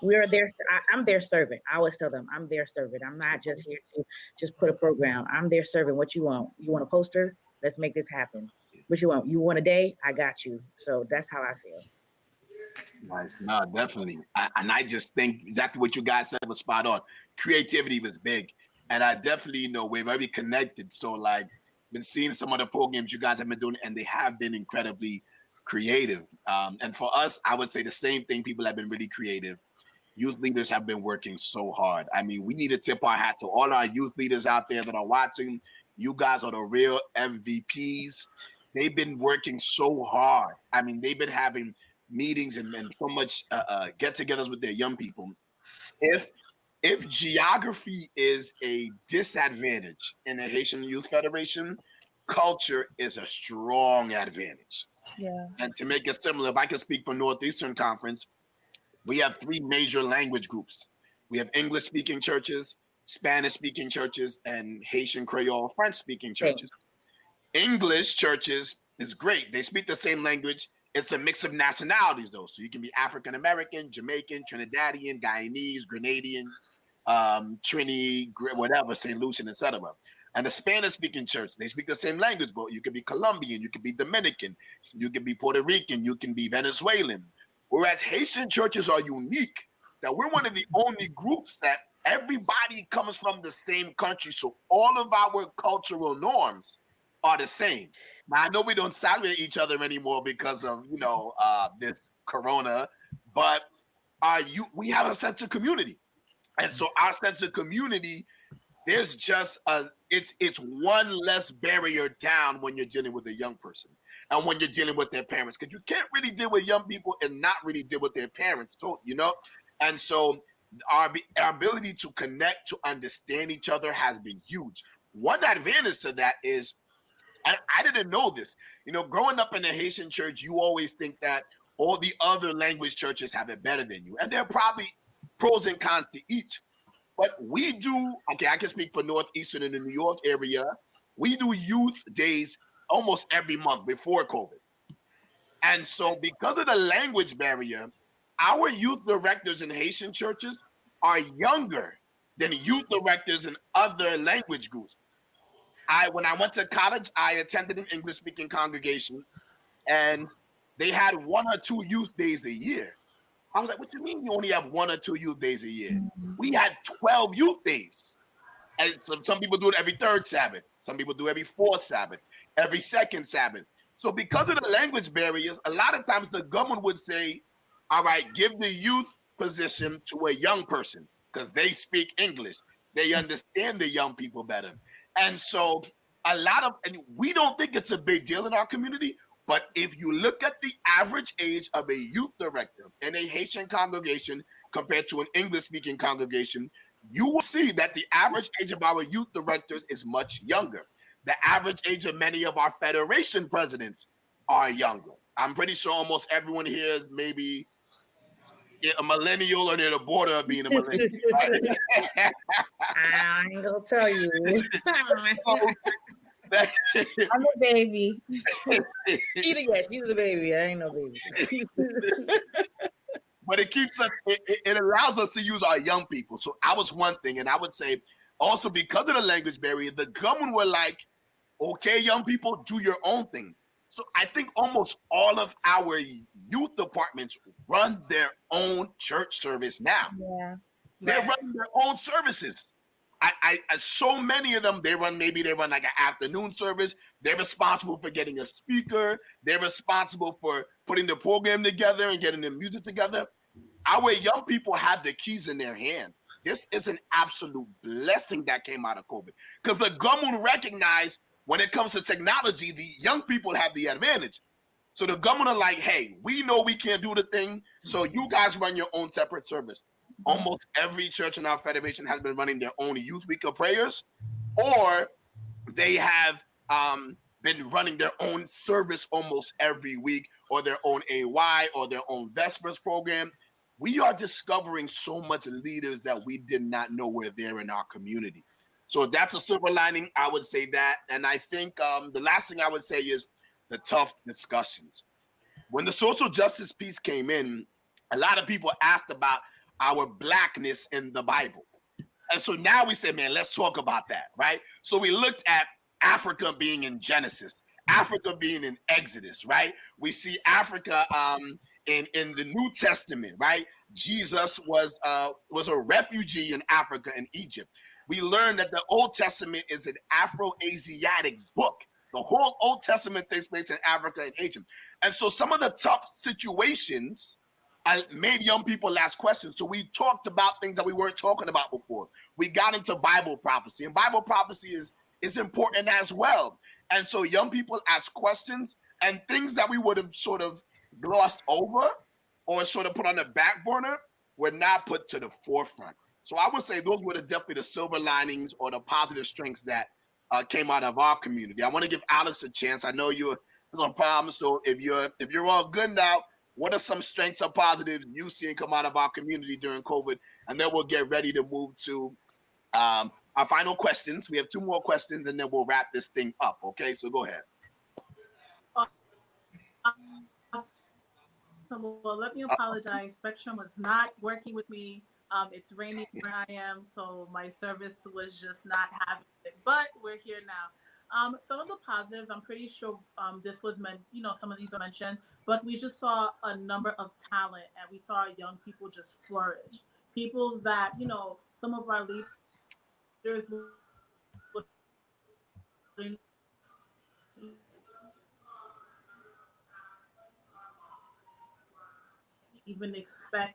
we're there. I'm their servant. I always tell them, I'm their servant. I'm not just here to just put a program. I'm their servant. What you want? You want a poster? Let's make this happen. What you want? You want a day? I got you. So that's how I feel. Nice. No, definitely. I just think exactly what you guys said was spot on. Creativity was big. And I definitely, you know, we're very connected. So, like, been seeing some of the programs you guys have been doing, and they have been incredibly creative. And for us, I would say the same thing. People have been really creative. youth leaders have been working so hard. I mean, we need to tip our hat to all our youth leaders out there that are watching. You guys are the real MVPs. They've been working so hard. I mean, they've been having meetings and so much get-togethers with their young people. If geography is a disadvantage in the Haitian Youth Federation, culture is a strong advantage. Yeah. And to make it similar, if I can speak for Northeastern Conference, we have 3 major language groups. We have English-speaking churches, Spanish-speaking churches, and Haitian Creole French-speaking churches. English churches is great. They speak the same language. It's a mix of nationalities, though. So you can be African-American, Jamaican, Trinidadian, Guyanese, Grenadian, Trini, whatever, St. Lucian, etc. And the Spanish-speaking church, they speak the same language, but you can be Colombian, you can be Dominican, you can be Puerto Rican, you can be Venezuelan. Whereas Haitian churches are unique, that we're one of the only groups that everybody comes from the same country. So all of our cultural norms are the same. Now, I know we don't celebrate each other anymore because of, this corona, but we have a sense of community. And so our sense of community, there's just it's one less barrier down when you're dealing with a young person and when you're dealing with their parents, because you can't really deal with young people and not really deal with their parents, and so our ability to connect, to understand each other has been huge. One advantage to that is, I didn't know this, growing up in the Haitian church, you always think that all the other language churches have it better than you, and there are probably pros and cons to each. But we do, I can speak for Northeastern in the New York area. We do youth days almost every month before COVID. And so because of the language barrier, our youth directors in Haitian churches are younger than youth directors in other language groups. When I went to college, I attended an English-speaking congregation, and they had 1 or 2 youth days a year. I was like, what do you mean you only have 1 or 2 youth days a year? We had 12 youth days. And some people do it every 3rd Sabbath. Some people do every 4th Sabbath, every 2nd Sabbath. So because of the language barriers, a lot of times the government would say, all right, give the youth position to a young person because they speak English. They understand the young people better. And so and we don't think it's a big deal in our community, but if you look at the average age of a youth director in a Haitian congregation compared to an English-speaking congregation, you will see that the average age of our youth directors is much younger. The average age of many of our federation presidents are younger. I'm pretty sure almost everyone here is maybe a millennial or near the border of being a millennial. I ain't gonna tell you. I'm a baby. She's a baby. I ain't no baby. But it keeps us, it allows us to use our young people. So I was one thing, and I would say also because of the language barrier, the government were like, okay, young people, do your own thing. So I think almost all of our youth departments run their own church service now. Yeah. They're running their own services. I so many of them, they run like an afternoon service. They're responsible for getting a speaker. They're responsible for putting the program together and getting the music together. Our young people have the keys in their hand. This is an absolute blessing that came out of COVID because the government recognized when it comes to technology, the young people have the advantage. So the government are like, hey, we know we can't do the thing, so you guys run your own separate service. Almost every church in our federation has been running their own youth week of prayers, or they have been running their own service almost every week, or their own AY, or their own Vespers program. We are discovering so much leaders that we did not know were there in our community. So that's a silver lining, I would say that. And I think the last thing I would say is the tough discussions. When the social justice piece came in, a lot of people asked about our blackness in the Bible. And so now we say, man, let's talk about that, right? So we looked at Africa being in Genesis, Africa being in Exodus, right? We see Africa in the New Testament, right? Jesus was a refugee in Africa and Egypt. We learned that the Old Testament is an Afro-Asiatic book. The whole Old Testament takes place in Africa and Asia. And so some of the tough situations made young people ask questions. So we talked about things that we weren't talking about before. We got into Bible prophecy, and Bible prophecy is important as well. And so young people ask questions, and things that we would have sort of glossed over or sort of put on the back burner were not put to the forefront. So I would say those were definitely the silver linings or the positive strengths that came out of our community. I want to give Alex a chance. I know you're on problems, so if you're all good now, what are some strengths or positives you seen come out of our community during COVID? And then we'll get ready to move to our final questions. We have 2 more questions, and then we'll wrap this thing up. Okay, so go ahead. Well, let me apologize. Spectrum was not working with me. It's raining where I am, so my service was just not having it. But we're here now. Some of the positives, I'm pretty sure this was meant, some of these are mentioned, but we just saw a number of talent and we saw young people just flourish. People that, some of our leaders would even expect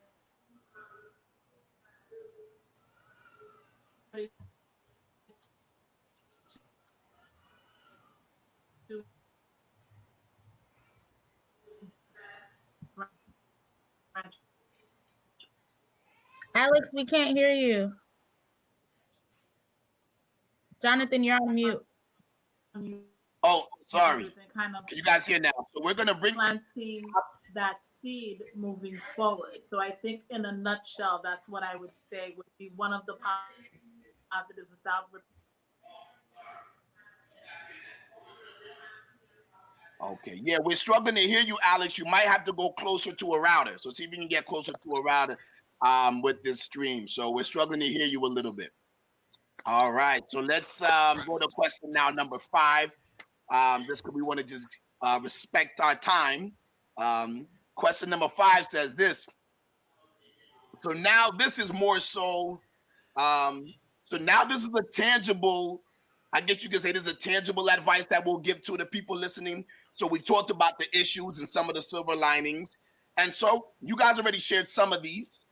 to Alex, we can't hear you. Jonathan, you're on mute. Oh, sorry. Kind of Can you guys hear now? So we're gonna bring planting that seed moving forward. So I think in a nutshell, that's what I would say would be one of the positives without. Okay, yeah, we're struggling to hear you, Alex. You might have to go closer to a router. So see if you can get closer to a router with this stream. So we're struggling to hear you a little bit. All right, so let's go to question now number 5. Just because we want to just respect our time. Question number 5 says this. So now this is more so. So now this is a tangible. I guess you could say this is a tangible advice that we'll give to the people listening. So we talked about the issues and some of the silver linings, and so you guys already shared some of these.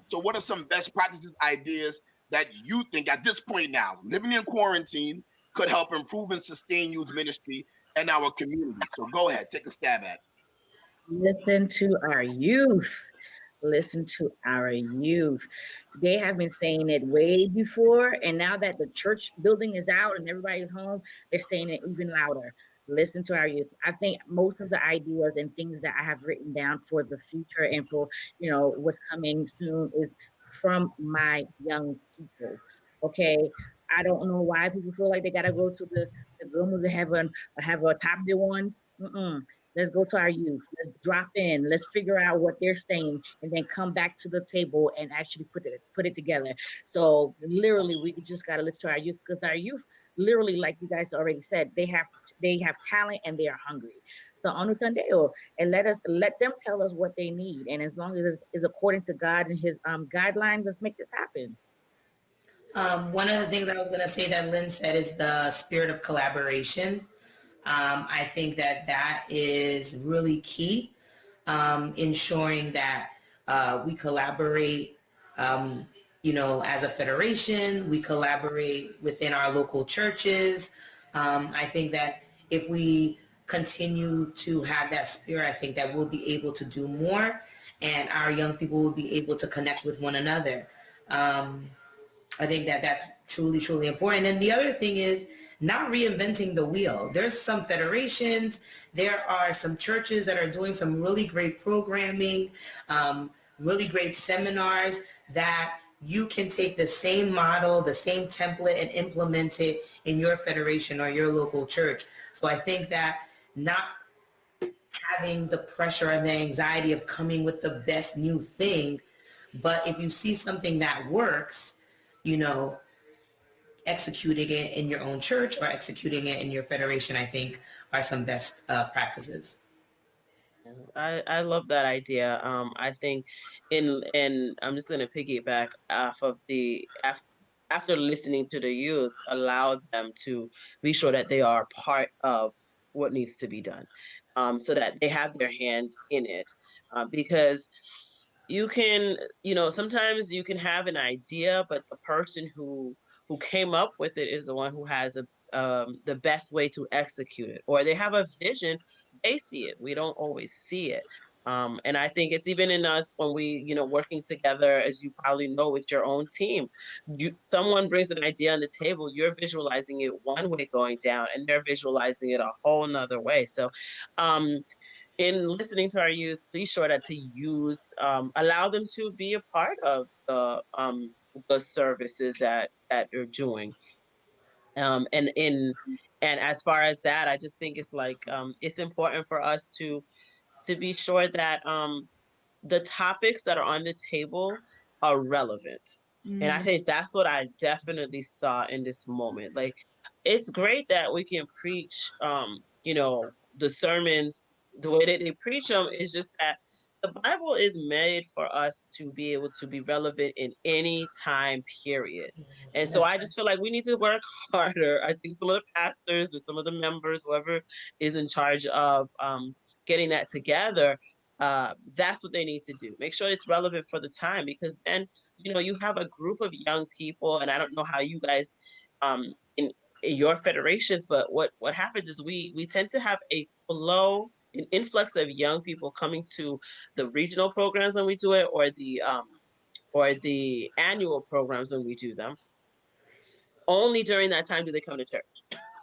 So what are some best practices, ideas that you think at this point now, living in quarantine, could help improve and sustain youth ministry in our community? So go ahead, take a stab at it. Listen to our youth. Listen to our youth. They have been saying it way before, and now that the church building is out and everybody's home, they're saying it even louder. Listen to our youth. I think most of the ideas and things that I have written down for the future and for what's coming soon is from my young people. Okay. I don't know why people feel like they gotta go to the room to have a top day one. Mm-mm. Let's go to our youth. Let's drop in. Let's figure out what they're saying, and then come back to the table and actually put it together. So literally, we just gotta listen to our youth, because our youth, literally, like you guys already said, they have talent and they are hungry. So anutandeo, and let them tell us what they need, and as long as it's according to God and His guidelines, let's make this happen. One of the things I was going to say that Lynn said is the spirit of collaboration. I think that is really key, ensuring that we collaborate, as a federation, we collaborate within our local churches. I think that if we continue to have that spirit, I think that we'll be able to do more, and our young people will be able to connect with one another. I think that that's truly, truly important. And the other thing is not reinventing the wheel. There's some federations, there are some churches that are doing some really great programming, really great seminars that you can take the same model, the same template, and implement it in your federation or your local church. So I think that not having the pressure and the anxiety of coming with the best new thing, but if you see something that works, executing it in your own church or executing it in your federation, I think are some best practices. I love that idea. I think and I'm just going to piggyback off of after listening to the youth, allow them to be sure that they are part of what needs to be done, so that they have their hand in it, because you can, sometimes you can have an idea, but the person who came up with it is the one who has the best way to execute it, or they have a vision. They see it. We don't always see it. And I think it's even in us when we, working together, as you probably know, with your own team. Someone brings an idea on the table, you're visualizing it one way going down, and they're visualizing it a whole nother way. So, um, in listening to our youth, be sure that to allow them to be a part of the services that you're doing. And as far as that, I just think it's like it's important for us to be sure that the topics that are on the table are relevant. And I think that's what I definitely saw in this moment. Like, it's great that we can preach, the sermons the way that they preach them. Is just that the Bible is made for us to be able to be relevant in any time period. And so That's I right. just feel like we need to work harder. I think some of the pastors or some of the members, whoever is in charge of getting that together, that's what they need to do. Make sure it's relevant for the time, because then you have a group of young people, and I don't know how you guys in your federations, but what happens is we tend to have a flow, an influx of young people coming to the regional programs when we do it, or the annual programs when we do them. Only during that time do they come to church.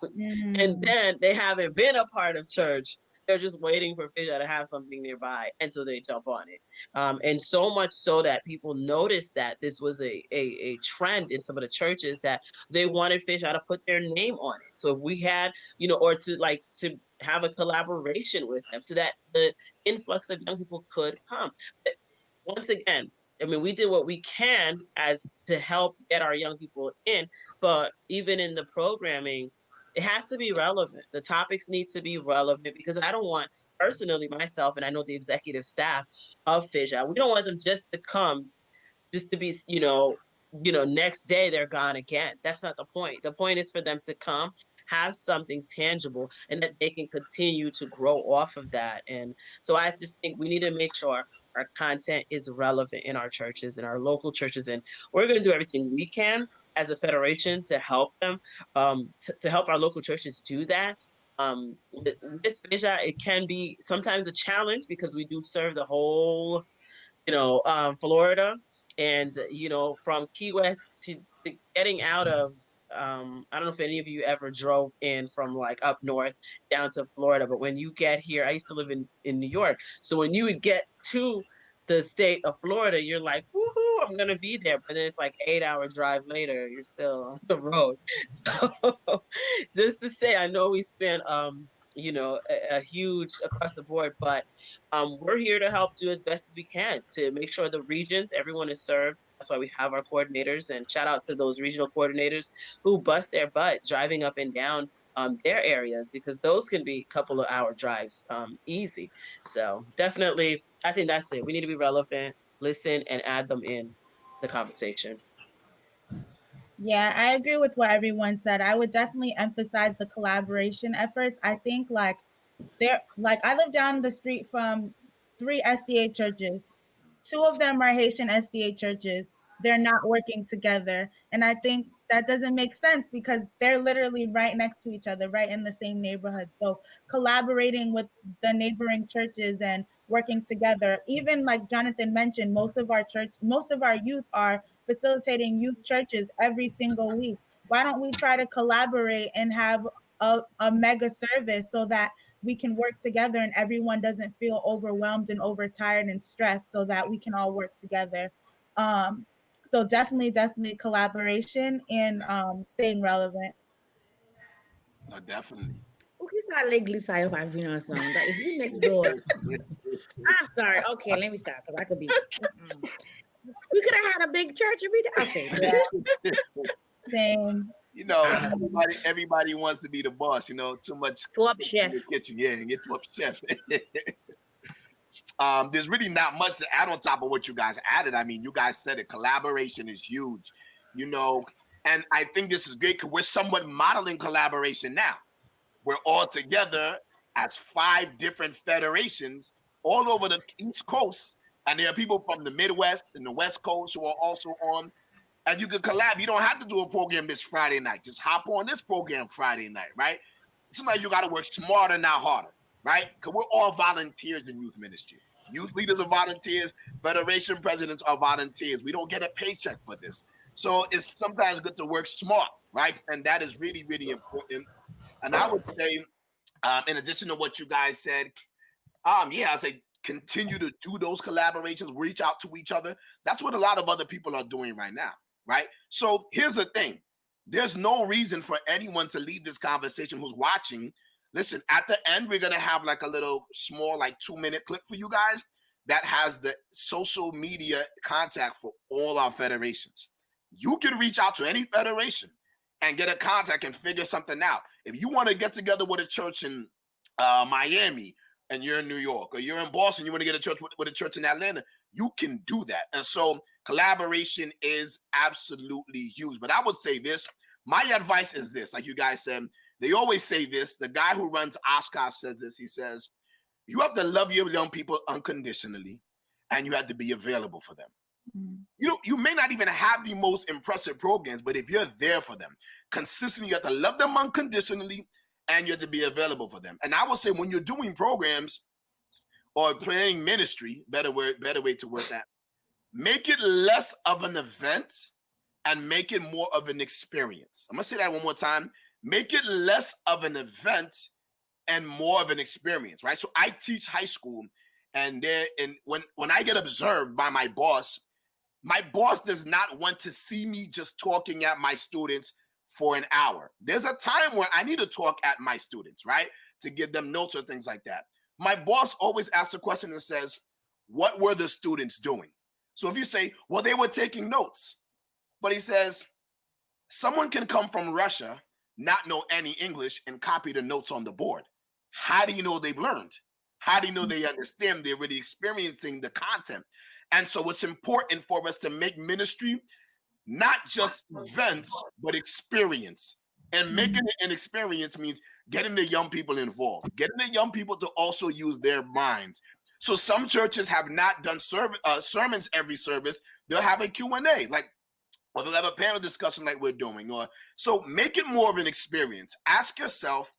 And Mm. then they haven't been a part of church. They're just waiting for Fisher to have something nearby, and so they jump on it. And so much so that people noticed that this was a trend in some of the churches, that they wanted Fisher to put their name on it. So if we had, or to have a collaboration with them, so that the influx of young people could come. But once again, I mean, we did what we can as to help get our young people in, but even in the programming, it has to be relevant. The topics need to be relevant, because I don't want, personally, myself, and I know the executive staff of Fissure, we don't want them just to come, just to be, next day they're gone again. That's not the point. The point is for them to come, have something tangible, and that they can continue to grow off of that. And so I just think we need to make sure our content is relevant in our churches, in our local churches, and we're going to do everything we can as a federation to help them, to help our local churches do that. With Fissure, it can be sometimes a challenge, because we do serve the whole, Florida, and from Key West to getting out of. I don't know if any of you ever drove in from like up north down to Florida, but when you get here, I used to live in New York. So when you would get to the state of Florida, you're like, woohoo, I'm gonna be there. But then it's like 8 hour drive later, you're still on the road. So just to say, I know we spent a huge across the board, but we're here to help do as best as we can to make sure the regions, everyone is served. That's why we have our coordinators, and shout out to those regional coordinators who bust their butt driving up and down their areas, because those can be a couple of hour drives easy. So definitely, I think that's it. We need to be relevant, listen, and add them in the conversation. Yeah, I agree with what everyone said. I would definitely emphasize the collaboration efforts. I think like I live down the street from three SDA churches. Two of them are Haitian SDA churches. They're not working together. And I think that doesn't make sense, because they're literally right next to each other, right in the same neighborhood. So collaborating with the neighboring churches and working together, even like Jonathan mentioned, most of our youth are facilitating youth churches every single week. Why don't we try to collaborate and have a mega service, so that we can work together and everyone doesn't feel overwhelmed and overtired and stressed, so that we can all work together. Um, so definitely collaboration and staying relevant. No, definitely. Ou ki sa l'eglis sa yo pa vin ansan? That if you next door, I'm sorry. Okay, let me stop, because I could be. Mm-mm. We could have had a big church every day. Okay, Yeah, same. Everybody wants to be the boss. Too much show up, cooking in the chef. kitchen. Yeah, and get to up chef. There's really not much to add on top of what you guys added. I mean, you guys said it. Collaboration is huge, you know, and I think this is great because we're somewhat modeling collaboration now. We're all together as 5 different federations all over the East Coast And there are people from the Midwest and the West Coast who are also on. And you can collab. You don't have to do a program this Friday night. Just hop on this program Friday night, right? Sometimes you got to work smarter, not harder, right? Because we're all volunteers in youth ministry. Youth leaders are volunteers. Federation presidents are volunteers. We don't get a paycheck for this. So it's sometimes good to work smart, right? And that is really, really important. And I would say, in addition to what you guys said, I say continue to do those collaborations, reach out to each other. That's what a lot of other people are doing right now, right? So here's the thing. There's no reason for anyone to leave this conversation who's watching. Listen, at the end, we're going to have like a little small, like 2-minute clip for you guys that has the social media contact for all our federations. You can reach out to any federation and get a contact and figure something out. If you want to get together with a church in Miami and you're in New York, or you're in Boston, you want to get a church with a church in Atlanta, you can do that. And so collaboration is absolutely huge. But I would say this, my advice is this, like you guys said, they always say this. The guy who runs Oshkosh says this. He says, you have to love your young people unconditionally, and you have to be available for them. You may not even have the most impressive programs, but if you're there for them consistently, you have to love them unconditionally, and you have to be available for them. And I will say, when you're doing programs or planning ministry, better way to word that, make it less of an event and make it more of an experience. I'm gonna say that one more time. Make it less of an event and more of an experience, right? So I teach high school, and when I get observed by my boss does not want to see me just talking at my students for an hour. There's a time where I need to talk at my students, right? To give them notes or things like that. My boss always asks a question and says, what were the students doing? So if you say, well, they were taking notes, but he says, someone can come from Russia, not know any English, and copy the notes on the board. How do you know they've learned? How do you know they understand? They're really experiencing the content. And so it's important for us to make ministry not just events, but experience. And making it an experience means getting the young people involved, getting the young people to also use their minds. So some churches have not done sermons every service. They'll have a Q&A, or they'll have a panel discussion like we're doing. So make it more of an experience. Ask yourself,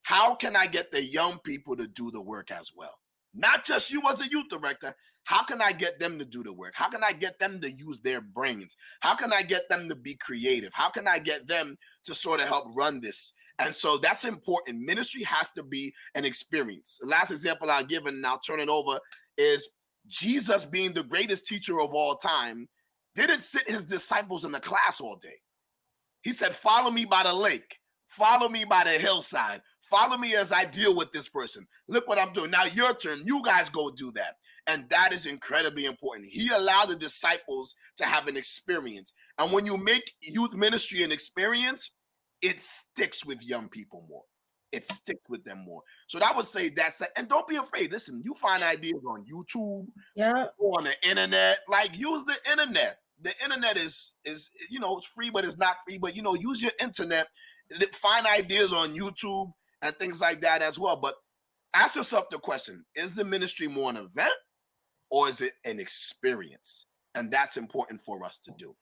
how can I get the young people to do the work as well? Not just you as a youth director. How can I get them to do the work? How can I get them to use their brains? How can I get them to be creative? How can I get them to sort of help run this? And so that's important. Ministry has to be an experience. The last example I'll give, and I'll turn it over, is Jesus, being the greatest teacher of all time, didn't sit his disciples in the class all day. He said, follow me by the lake. Follow me by the hillside. Follow me as I deal with this person. Look what I'm doing. Now your turn. You guys go do that. And that is incredibly important. He allowed the disciples to have an experience. And when you make youth ministry an experience, it sticks with young people more. It sticks with them more. So I would say that's it. And don't be afraid. Listen, you find ideas on YouTube, or on the internet. Like, use the internet. The internet is it's free, but it's not free. But use your internet. Find ideas on YouTube and things like that as well. But ask yourself the question, is the ministry more an event or is it an experience? And that's important for us to do.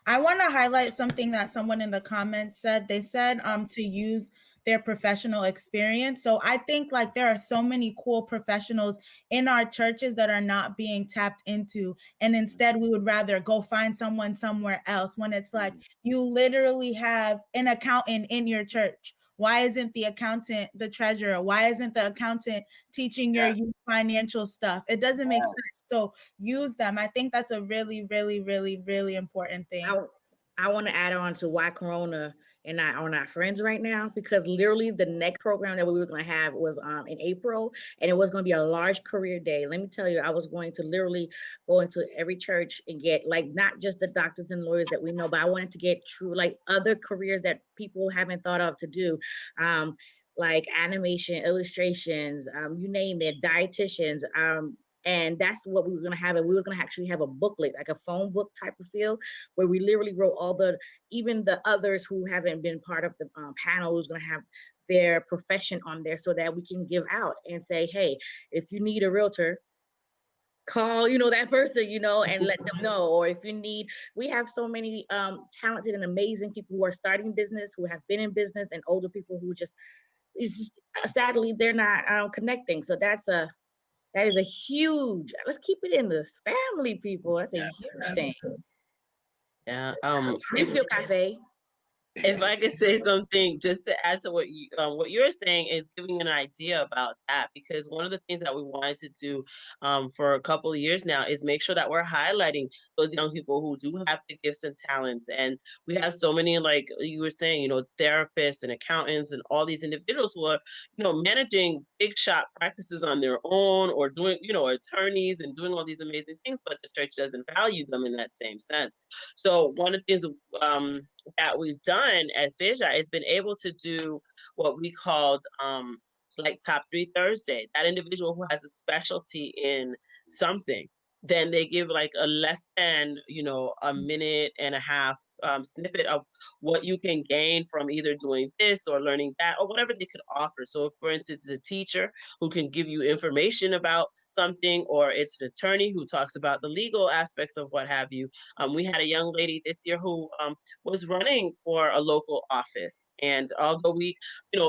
I want to highlight something that someone in the comments said. They said to use their professional experience. So I think there are so many cool professionals in our churches that are not being tapped into. And instead we would rather go find someone somewhere else, when it's like you literally have an accountant in your church. Why isn't the accountant the treasurer? Why isn't the accountant teaching your youth financial stuff? It doesn't make sense. So use them. I think that's a really, really, really, really important thing. I want to add on to why Corona and I are not friends right now, because literally the next program that we were going to have was in April, and it was going to be a large career day. Let me tell you, I was going to literally go into every church and get not just the doctors and lawyers that we know, but I wanted to get true other careers that people haven't thought of to do. Like animation, illustrations, you name it, dietitians, and that's what we were going to have. And we were going to actually have a booklet, like a phone book type of feel, where we literally wrote even the others who haven't been part of the panel, who's going to have their profession on there, so that we can give out and say, hey, if you need a realtor, call, that person, and let them know. Or if you need, we have so many talented and amazing people who are starting business, who have been in business, and older people who just, it's just sadly they're not connecting. So that is a huge, let's keep it in the family, people. That's a huge thing. Yeah. Refill Cafe. If I could say something just to add to what you're saying, is giving an idea about that, because one of the things that we wanted to do for a couple of years now is make sure that we're highlighting those young people who do have the gifts and talents. And we have so many, like you were saying, therapists and accountants and all these individuals who are, managing big shot practices on their own, or doing, attorneys and doing all these amazing things, but the church doesn't value them in that same sense. So one of the things that we've done at Fissure has been able to do what we called like Top 3 Thursday. That individual who has a specialty in something, then they give like a less than, a minute and a half snippet of what you can gain from either doing this or learning that, or whatever they could offer. So if, for instance, it's a teacher who can give you information about something, or it's an attorney who talks about the legal aspects of what have you. We had a young lady this year who was running for a local office. And although we,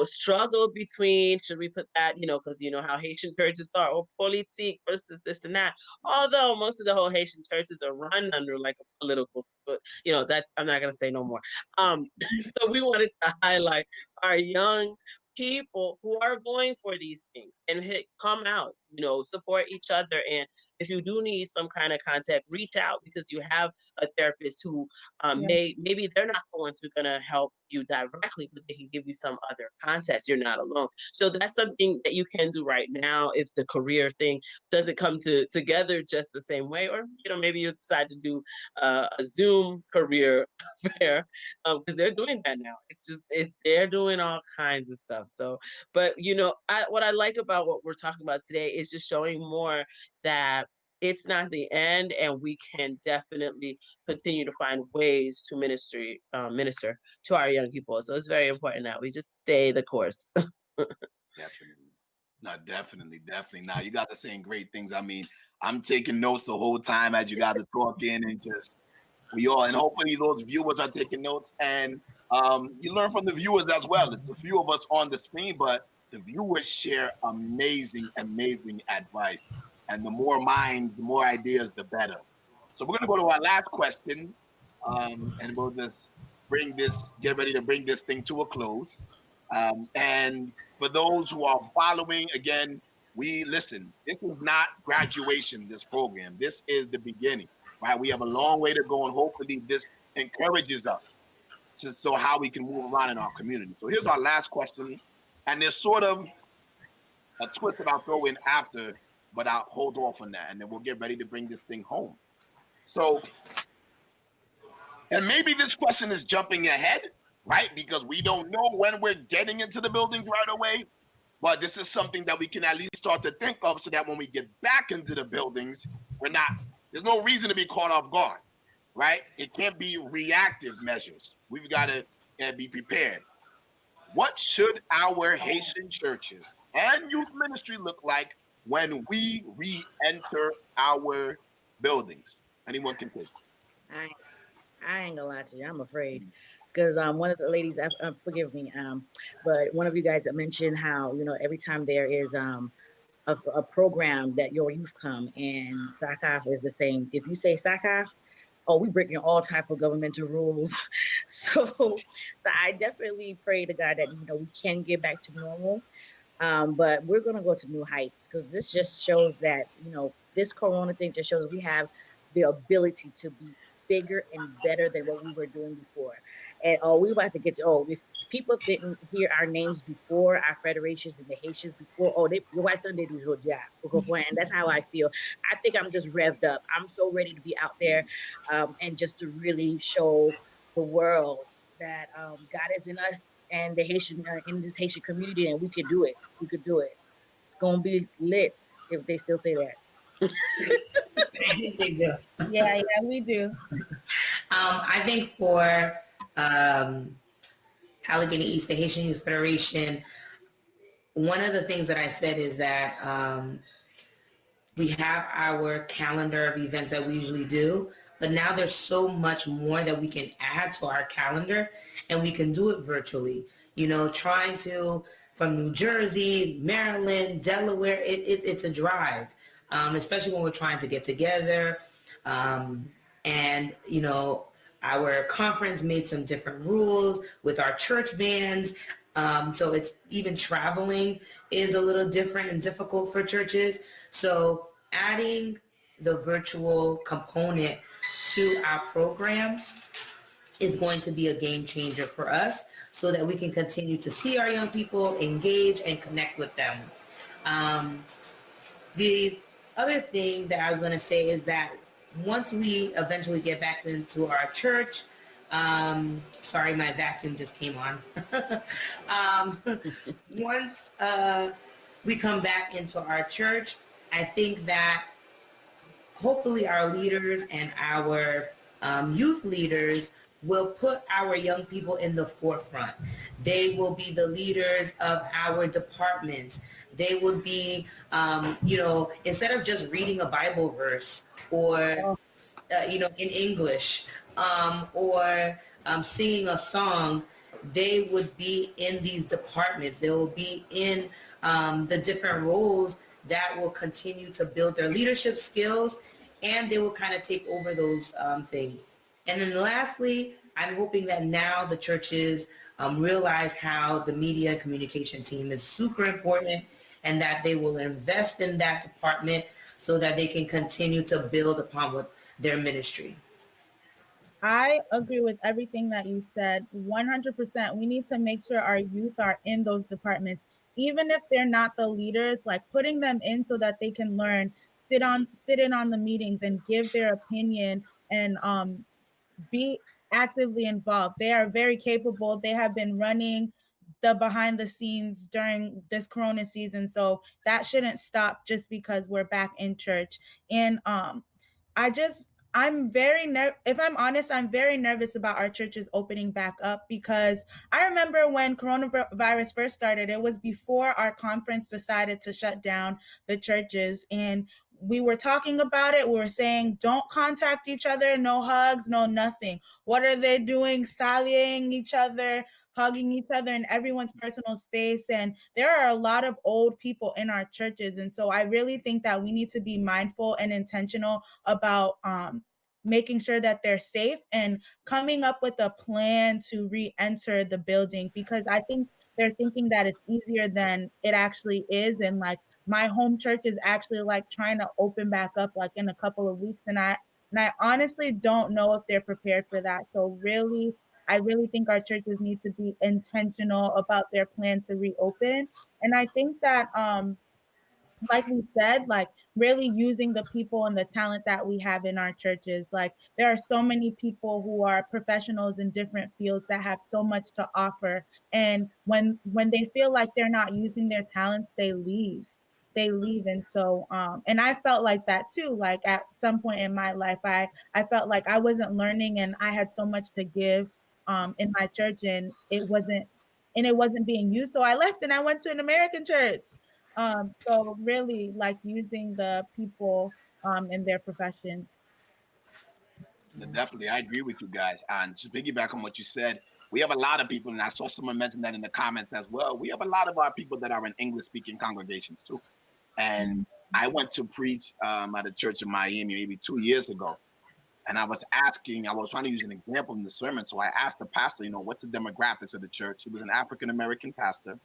struggled between, should we put that, because how Haitian churches are, or politique versus this and that. Although most of the whole Haitian churches are run under like a political, that's, I'm not going to say no more. So we wanted to highlight our young people who are going for these things and come out, support each other. And if you do need some kind of contact, reach out, because you have a therapist who maybe they're not the ones who are going to help you directly, but they can give you some other context. You're not alone. So that's something that you can do right now if the career thing doesn't come together just the same way. Or, maybe you decide to do a Zoom career fair, because they're doing that now. They're doing all kinds of stuff. So, but what I like about what we're talking about today is just showing more that it's not the end, and we can definitely continue to find ways to minister to our young people. So it's very important that we just stay the course. Definitely. No, definitely. Now, you guys are saying great things. I mean, I'm taking notes the whole time as you guys are talking, and just and hopefully those viewers are taking notes, and you learn from the viewers as well. It's a few of us on the screen, but the viewers share amazing advice. And the more minds, the more ideas, the better. So we're going to go to our last question, and we'll just get ready to bring this thing to a close. And for those who are following, again, listen, this is not graduation, this program. This is the beginning, right? We have a long way to go, and hopefully this encourages us so how we can move around in our community. So here's our last question, and there's sort of a twist that I'll throw in after, but I'll hold off on that, and then we'll get ready to bring this thing home. So, and maybe this question is jumping ahead, right? Because we don't know when we're getting into the buildings right away, but this is something that we can at least start to think of, so that when we get back into the buildings, there's no reason to be caught off guard, right? It can't be reactive measures. We've got to be prepared. What should our Haitian churches and youth ministry look like when we re-enter our buildings? Anyone can take it. I ain't gonna lie to you. I'm afraid, because one of the ladies, forgive me, but one of you guys mentioned how every time there is a program that your youth come, and SACAF is the same. If you say SACAF, we breaking all type of governmental rules. So I definitely pray to God that we can get back to normal. But we're gonna go to new heights, because this just shows that this Corona thing just shows we have the ability to be bigger and better than what we were doing before. And we about to get to if people didn't hear our names before, our federations and the Haitians before, they do job. And that's how I feel. I think I'm just revved up. I'm so ready to be out there, and just to really show the world that God is in us, and the Haitian in this Haitian community, and we could do it. We could do it. It's gonna be lit, if they still say that. I think they do. Yeah, we do. I think for Allegheny East, the Haitian Youth Federation, one of the things that I said is that We have our calendar of events that we usually do, but now there's so much more that we can add to our calendar, and we can do it virtually. You know, trying to, from New Jersey, Maryland, Delaware, it's a drive, especially when we're trying to get together. And, you know, our conference made some different rules with our church vans. So it's even traveling is a little different and difficult for churches. So adding the virtual component to our program is going to be a game changer for us so that we can continue to see our young people, engage, and connect with them. The other thing that I was going to say is that once we eventually get back into our church, sorry, my vacuum just came on. Once we come back into our church, I think that hopefully our leaders and our youth leaders will put our young people in the forefront. They will be the leaders of our departments. They would be, you know, instead of just reading a Bible verse or, you know, in English, or singing a song, they would be in these departments. They will be in the different roles that will continue to build their leadership skills, and they will kind of take over those things. And then lastly, I'm hoping that now the churches realize how the media and communication team is super important, and that they will invest in that department so that they can continue to build upon what their ministry. I agree with everything that you said. 100%. We need to make sure our youth are in those departments, even if they're not the leaders, like putting them in so that they can learn, sit in on the meetings and give their opinion and be actively involved. They are very capable. They have been running the behind the scenes during this corona season, so that shouldn't stop just because we're back in church. And I just I'm very if I'm honest, I'm very nervous about our churches opening back up, because I remember when coronavirus first started, it was before our conference decided to shut down the churches, and we were talking about it. We were saying, don't contact each other, no hugs, no nothing. What are they doing? Sallying each other, hugging each other in everyone's personal space. And there are a lot of old people in our churches. And so I really think that we need to be mindful and intentional about making sure that they're safe and coming up with a plan to re-enter the building, because I think they're thinking that it's easier than it actually is. And like, my home church is actually like trying to open back up like in a couple of weeks, and I honestly don't know if they're prepared for that. So really, I really think our churches need to be intentional about their plan to reopen. And I think that like we said, like really using the people and the talent that we have in our churches. Like, there are so many people who are professionals in different fields that have so much to offer. And when they feel like they're not using their talents, they leave. They leave. And so and I felt like that too. Like at some point in my life, I felt like I wasn't learning and I had so much to give in my church, and it wasn't being used. So I left and I went to an American church. So really like using the people in their professions. Definitely, I agree with you guys. And to piggyback on what you said, we have a lot of people, and I saw someone mention that in the comments as well. We have a lot of our people that are in English-speaking congregations too. And I went to preach at a church in Miami maybe 2 years ago, and I was trying to use an example in the sermon. So I asked the pastor, what's the demographics of the church? He was an African American pastor.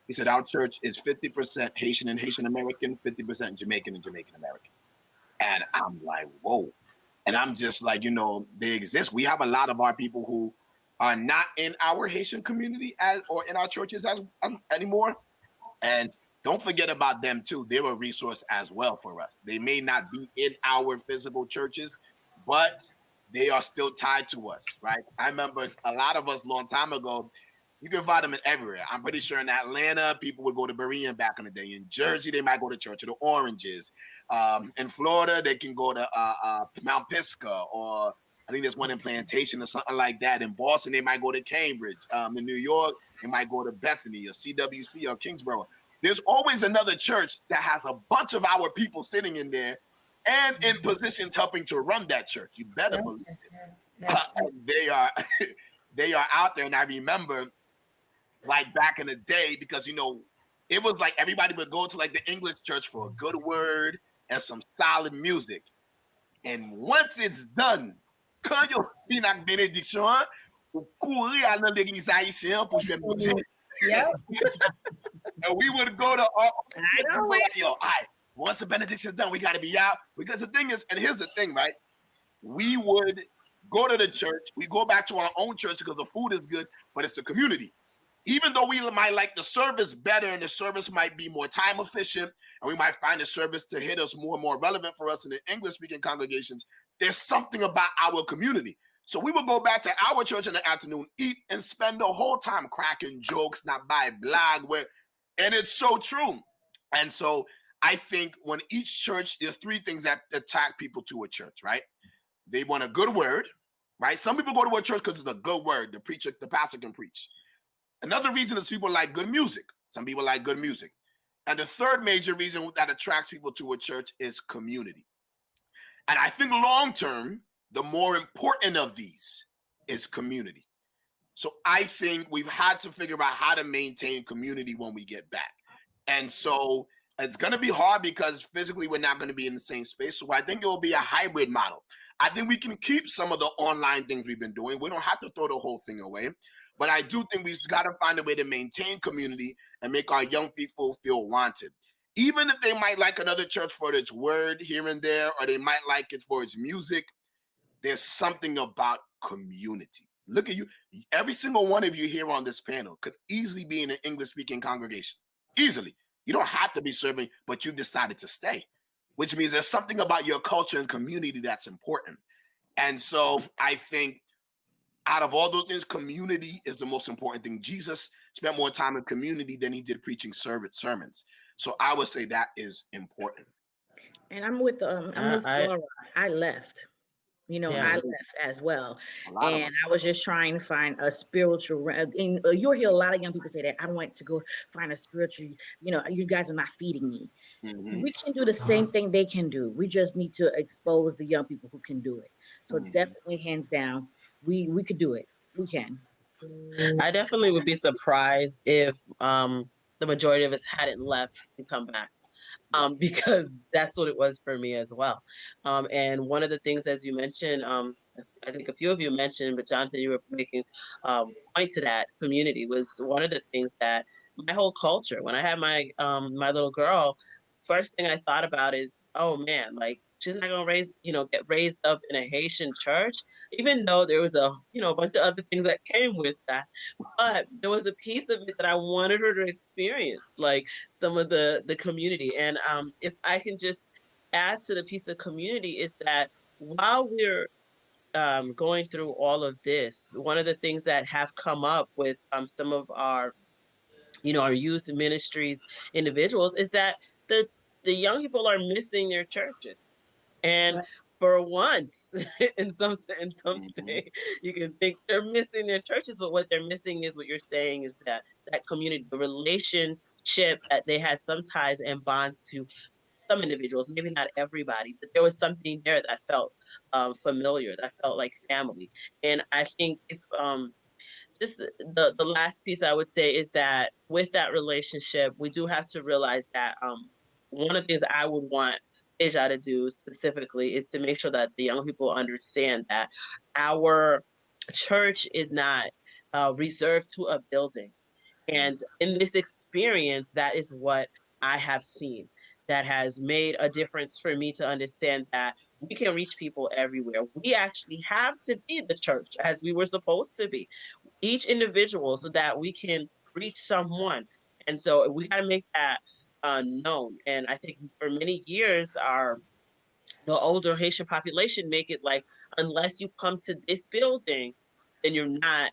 He said our church is 50% Haitian and Haitian American, 50% Jamaican and Jamaican American. And I'm like, whoa. And I'm just like, they exist. We have a lot of our people who are not in our Haitian community or in our churches anymore. And don't forget about them too. They're a resource as well for us. They may not be in our physical churches, but they are still tied to us, right? I remember a lot of us long time ago, you can find them in everywhere. I'm pretty sure in Atlanta, people would go to Berean back in the day. In Jersey, they might go to Church of the Oranges. In Florida, they can go to Mount Pisgah, or I think there's one in Plantation or something like that. In Boston, they might go to Cambridge. In New York, they might go to Bethany or CWC or Kingsborough. there's always another church that has a bunch of our people sitting in there and in positions helping to run that church. You better believe it. And they are they are out there. And I remember like back in the day, because you know, it was like everybody would go to like the English church for a good word and some solid music. And once it's done, quand yo finak bénédiction, ou courir à l'église haïtienne pour jouer musique. Yep. And we would go to all I know like, it. yo, all right, once the benediction's done, we got to be out. Because the thing is, and here's the thing, right? We would go to the church. We go back to our own church because the food is good, but it's the community. Even though we might like the service better and the service might be more time efficient, and we might find the service to hit us more and more relevant for us in the English-speaking congregations, there's something about our community. So we would go back to our church in the afternoon, eat, and spend the whole time cracking jokes, not by blog, and it's so true. And so I think when each church, there's three things that attract people to a church, right? They want a good word, right? Some people go to a church because it's a good word. The pastor can preach. Another reason is people like good music. Some people like good music. And the third major reason that attracts people to a church is community. And I think long term, the more important of these is community. So I think we've had to figure out how to maintain community when we get back. And so it's going to be hard because physically we're not going to be in the same space. So I think it will be a hybrid model. I think we can keep some of the online things we've been doing. We don't have to throw the whole thing away. But I do think we've got to find a way to maintain community and make our young people feel wanted. Even if they might like another church for its word here and there, or they might like it for its music, there's something about community. Look at you. Every single one of you here on this panel could easily be in an English-speaking congregation. Easily. You don't have to be serving, but you decided to stay, which means there's something about your culture and community that's important. And so I think out of all those things, community is the most important thing. Jesus spent more time in community than he did preaching sermons. So I would say that is important. And I'm with Laura. I left. You know, Yeah. I left as well. A lot of And them. I was just trying to find a spiritual, and you'll hear a lot of young people say that I went to go find a spiritual, you know, you guys are not feeding me. Mhm. We can do the same thing they can do. We just need to expose the young people who can do it. So definitely, hands down, we could do it. We can. I definitely would be surprised if the majority of us hadn't left and come back. Because that's what it was for me as well. And one of the things, as you mentioned, I think a few of you mentioned, but Jonathan, you were making point to that community was one of the things that my whole culture. When I had my my little girl, first thing I thought about is, oh man, like she's not gonna get raised up in a Haitian church, even though there was a a bunch of other things that came with that. But there was a piece of it that I wanted her to experience, like some of the community. And if I can just add to the piece of community is that while we're going through all of this, one of the things that have come up with some of our our youth ministries individuals is that the young people are missing their churches. And Right. for once, in some Mhm. state, you can think they're missing their churches, but what they're missing is what you're saying is that community, the relationship that they had some ties and bonds to some individuals, maybe not everybody, but there was something there that felt familiar, that felt like family. And I think if just the last piece I would say is that with that relationship, we do have to realize that one of the things I would want Deja to do specifically is to make sure that the young people understand that our church is not reserved to a building. And in this experience, that is what I have seen that has made a difference for me to understand that we can reach people everywhere. We actually have to be the church as we were supposed to be, each individual, so that we can reach someone. And so we got to make that known. And I think for many years, our the older Haitian population make it like, unless you come to this building, then you're not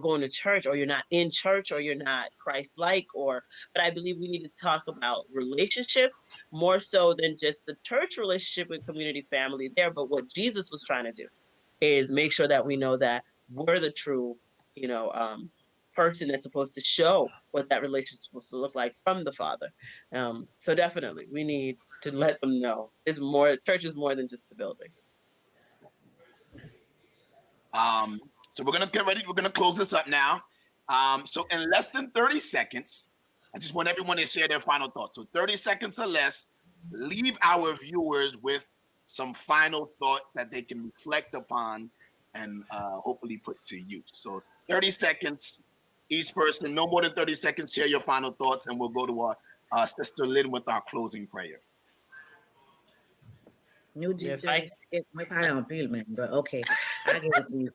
going to church, or you're not in church, or you're not Christ-like. But I believe we need to talk about relationships more so than just the church relationship with community family there. But what Jesus was trying to do is make sure that we know that we're the true, you know, person that's supposed to show what that relationship is supposed to look like from the father. So definitely we need to let them know it's more, church is more than just a building. So we're gonna get ready. We're gonna close this up now. So in less than 30 seconds, I just want everyone to share their final thoughts. So 30 seconds or less, leave our viewers with some final thoughts that they can reflect upon and hopefully put to use. So 30 seconds, each person, no more than 30 seconds, share your final thoughts, and we'll go to our Sister Lynn with our closing prayer. New Yeah, Jeep if I, my pie on peel, man. But okay, I give it to you.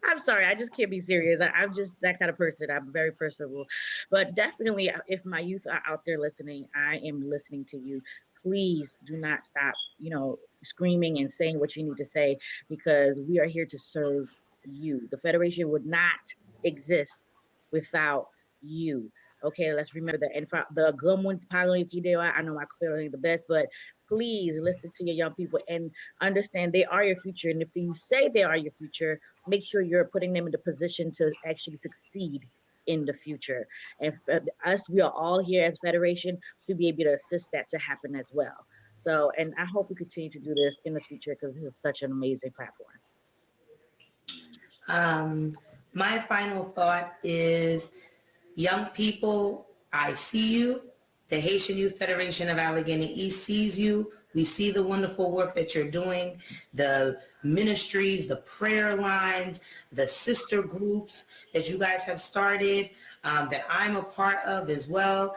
I'm sorry, I just can't be serious. I'm just that kind of person. I'm very personable. But definitely, if my youth are out there listening, I am listening to you. Please do not stop, screaming and saying what you need to say, because we are here to serve you. The Federation would not exist without you. Okay, let's remember that. And for the Gumwin Palo I know my Quail ain't the best, but please listen to your young people and understand they are your future. And if you say they are your future, make sure you're putting them in the position to actually succeed in the future. And for us, we are all here as Federation to be able to assist that to happen as well. So, and I hope we continue to do this in the future, because this is such an amazing platform. My final thought is, young people, I see you. The Haitian Youth Federation of Allegheny East sees you. We see the wonderful work that you're doing, the ministries, the prayer lines, the sister groups that you guys have started, that I'm a part of as well.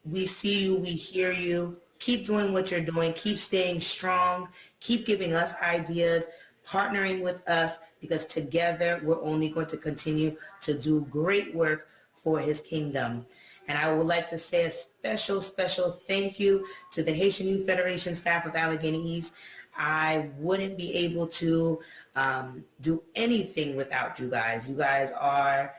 We see you, we hear you. Keep doing what you're doing. Keep staying strong. Keep giving us ideas, partnering with us, because together we're only going to continue to do great work for his kingdom. And I would like to say a special, special thank you to the Haitian Youth Federation staff of Allegheny East. I wouldn't be able to do anything without you guys. You guys are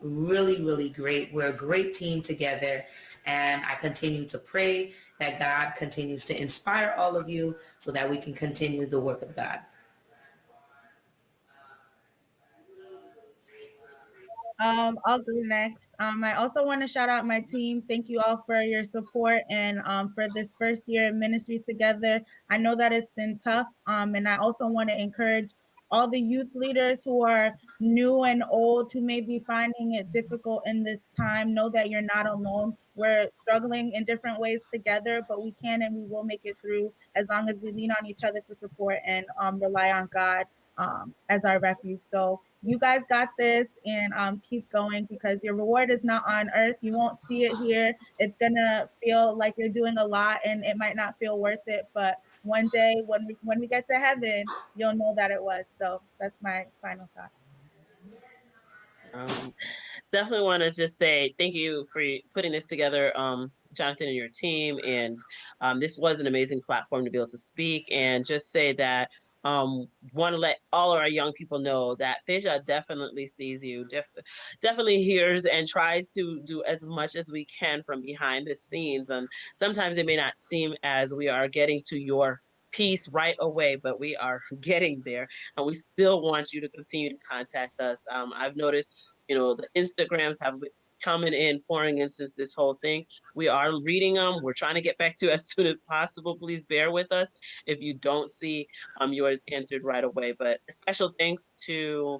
really, really great. We're a great team together. And I continue to pray that God continues to inspire all of you so that we can continue the work of God. I'll go next. I also want to shout out my team. Thank you all for your support and for this first year of ministry together. I know that it's been tough. And I also want to encourage all the youth leaders who are new and old who may be finding it difficult in this time. Know that you're not alone. We're struggling in different ways together, but we can and we will make it through as long as we lean on each other for support and rely on God as our refuge. So you guys got this, and keep going, because your reward is not on earth. You won't see it here. It's gonna feel like you're doing a lot, and it might not feel worth it. But one day, when we get to heaven, you'll know that it was. So that's my final thought. definitely want to just say thank you for putting this together, Jonathan and your team. And this was an amazing platform to be able to speak, and just say that want to let all of our young people know that Phasia definitely sees you, definitely hears and tries to do as much as we can from behind the scenes. And sometimes it may not seem as we are getting to your piece right away, but we are getting there, and we still want you to continue to contact us. I've noticed, the Instagrams have been coming in, pouring in since this whole thing. We are reading them. We're trying to get back to you as soon as possible. Please bear with us if you don't see yours answered right away. But a special thanks to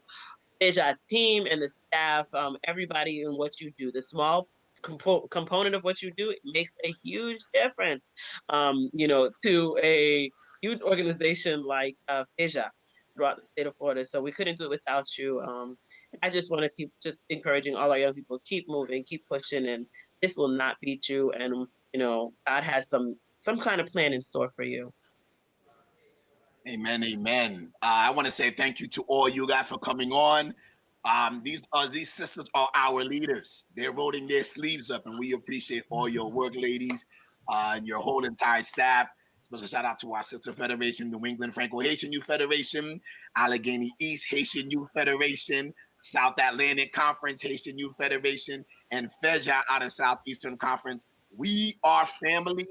Deja team and the staff, everybody in what you do. The small component of what you do, it makes a huge difference, to a youth organization like Deja throughout the state of Florida. So we couldn't do it without you. I just want to keep just encouraging all our young people, keep moving, keep pushing, and this will not beat you. And, God has some kind of plan in store for you. Amen, amen. I want to say thank you to all you guys for coming on. These sisters are our leaders. They're rolling their sleeves up, and we appreciate all your work, ladies, and your whole entire staff. Special shout out to our sister federation, New England Franco-Haitian Youth Federation, Allegheny East Haitian Youth Federation, South Atlantic Conference Haitian Youth Federation, and FEJA out of Southeastern Conference. We are family.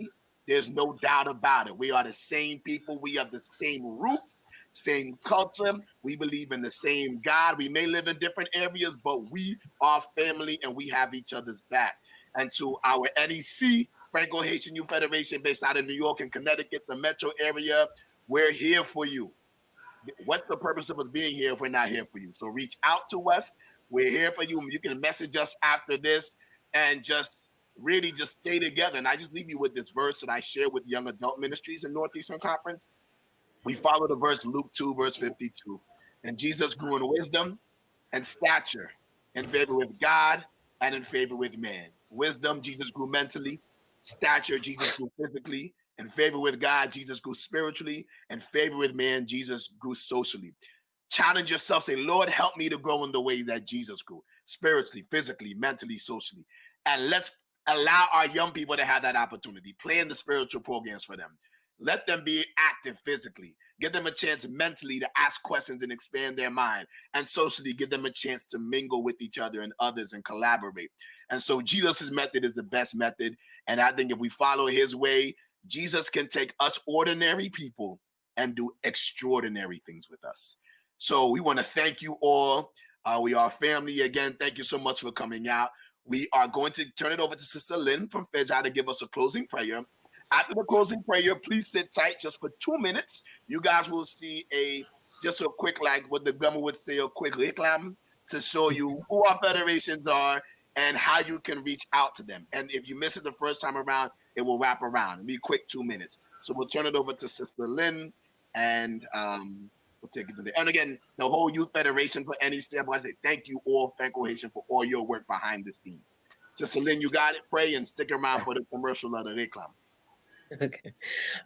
There's no doubt about it. We are the same people. We have the same roots. same culture. We believe in the same God. We may live in different areas, but we are family and we have each other's back. And to our NEC, Franco-Haitian Youth Federation, based out of New York and Connecticut, the metro area, we're here for you. What's the purpose of us being here if we're not here for you? So reach out to us. We're here for you. You can message us after this and just really just stay together. And I just leave you with this verse that I share with young adult ministries in Northeastern Conference. We follow the verse Luke 2, verse 52. And Jesus grew in wisdom and stature, in favor with God and in favor with man. Wisdom, Jesus grew mentally. Stature, Jesus grew physically. In favor with God, Jesus grew spiritually. In favor with man, Jesus grew socially. Challenge yourself, say, Lord, help me to grow in the way that Jesus grew, spiritually, physically, mentally, socially. And let's allow our young people to have that opportunity. Plan the spiritual programs for them. Let them be active physically. Give them a chance mentally to ask questions and expand their mind. And socially, give them a chance to mingle with each other and others and collaborate. And so Jesus' method is the best method. And I think if we follow his way, Jesus can take us ordinary people and do extraordinary things with us. So we want to thank you all. We are family again. Thank you so much for coming out. We are going to turn it over to Sister Lynn from Fedja to give us a closing prayer. After the closing prayer, please sit tight just for 2 minutes. You guys will see just a quick, like what the government would say, a quick reclam to show you who our federations are and how you can reach out to them. And if you miss it the first time around, it will wrap around. It'll be a quick 2 minutes. So we'll turn it over to Sister Lynn and we'll take it from there. And again, the whole Youth Federation for any step, I say thank you all, Franco-Haitian, for all your work behind the scenes. Sister Lynn, you got it. Pray and stick around for the commercial of the reclam. Okay.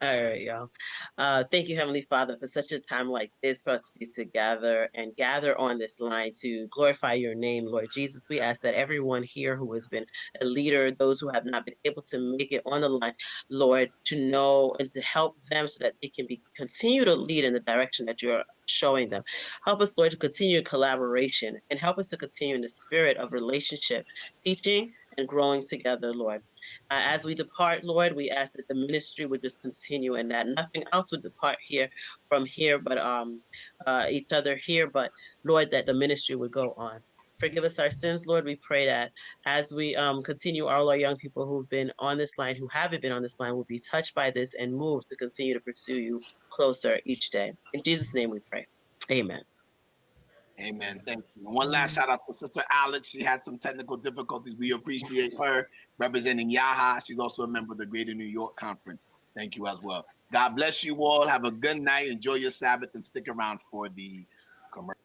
All right, y'all. Thank you, Heavenly Father, for such a time like this for us to be together and gather on this line to glorify your name, Lord Jesus. We ask that everyone here who has been a leader, those who have not been able to make it on the line, Lord, to know and to help them so that they can continue to lead in the direction that you're showing them. Help us, Lord, to continue collaboration and help us to continue in the spirit of relationship, teaching and growing together, Lord. As we depart, Lord, we ask that the ministry would just continue and that nothing else would depart from here, but each other here, but Lord, that the ministry would go on. Forgive us our sins, Lord. We pray that as we continue, all our young people who've been on this line, who haven't been on this line, will be touched by this and moved to continue to pursue you closer each day. In Jesus' name we pray. Amen. Amen. Thank you. And one last shout out to Sister Alex. She had some technical difficulties. We appreciate her representing Yaha. She's also a member of the Greater New York Conference. Thank you as well. God bless you all. Have a good night. Enjoy your Sabbath and stick around for the commercial.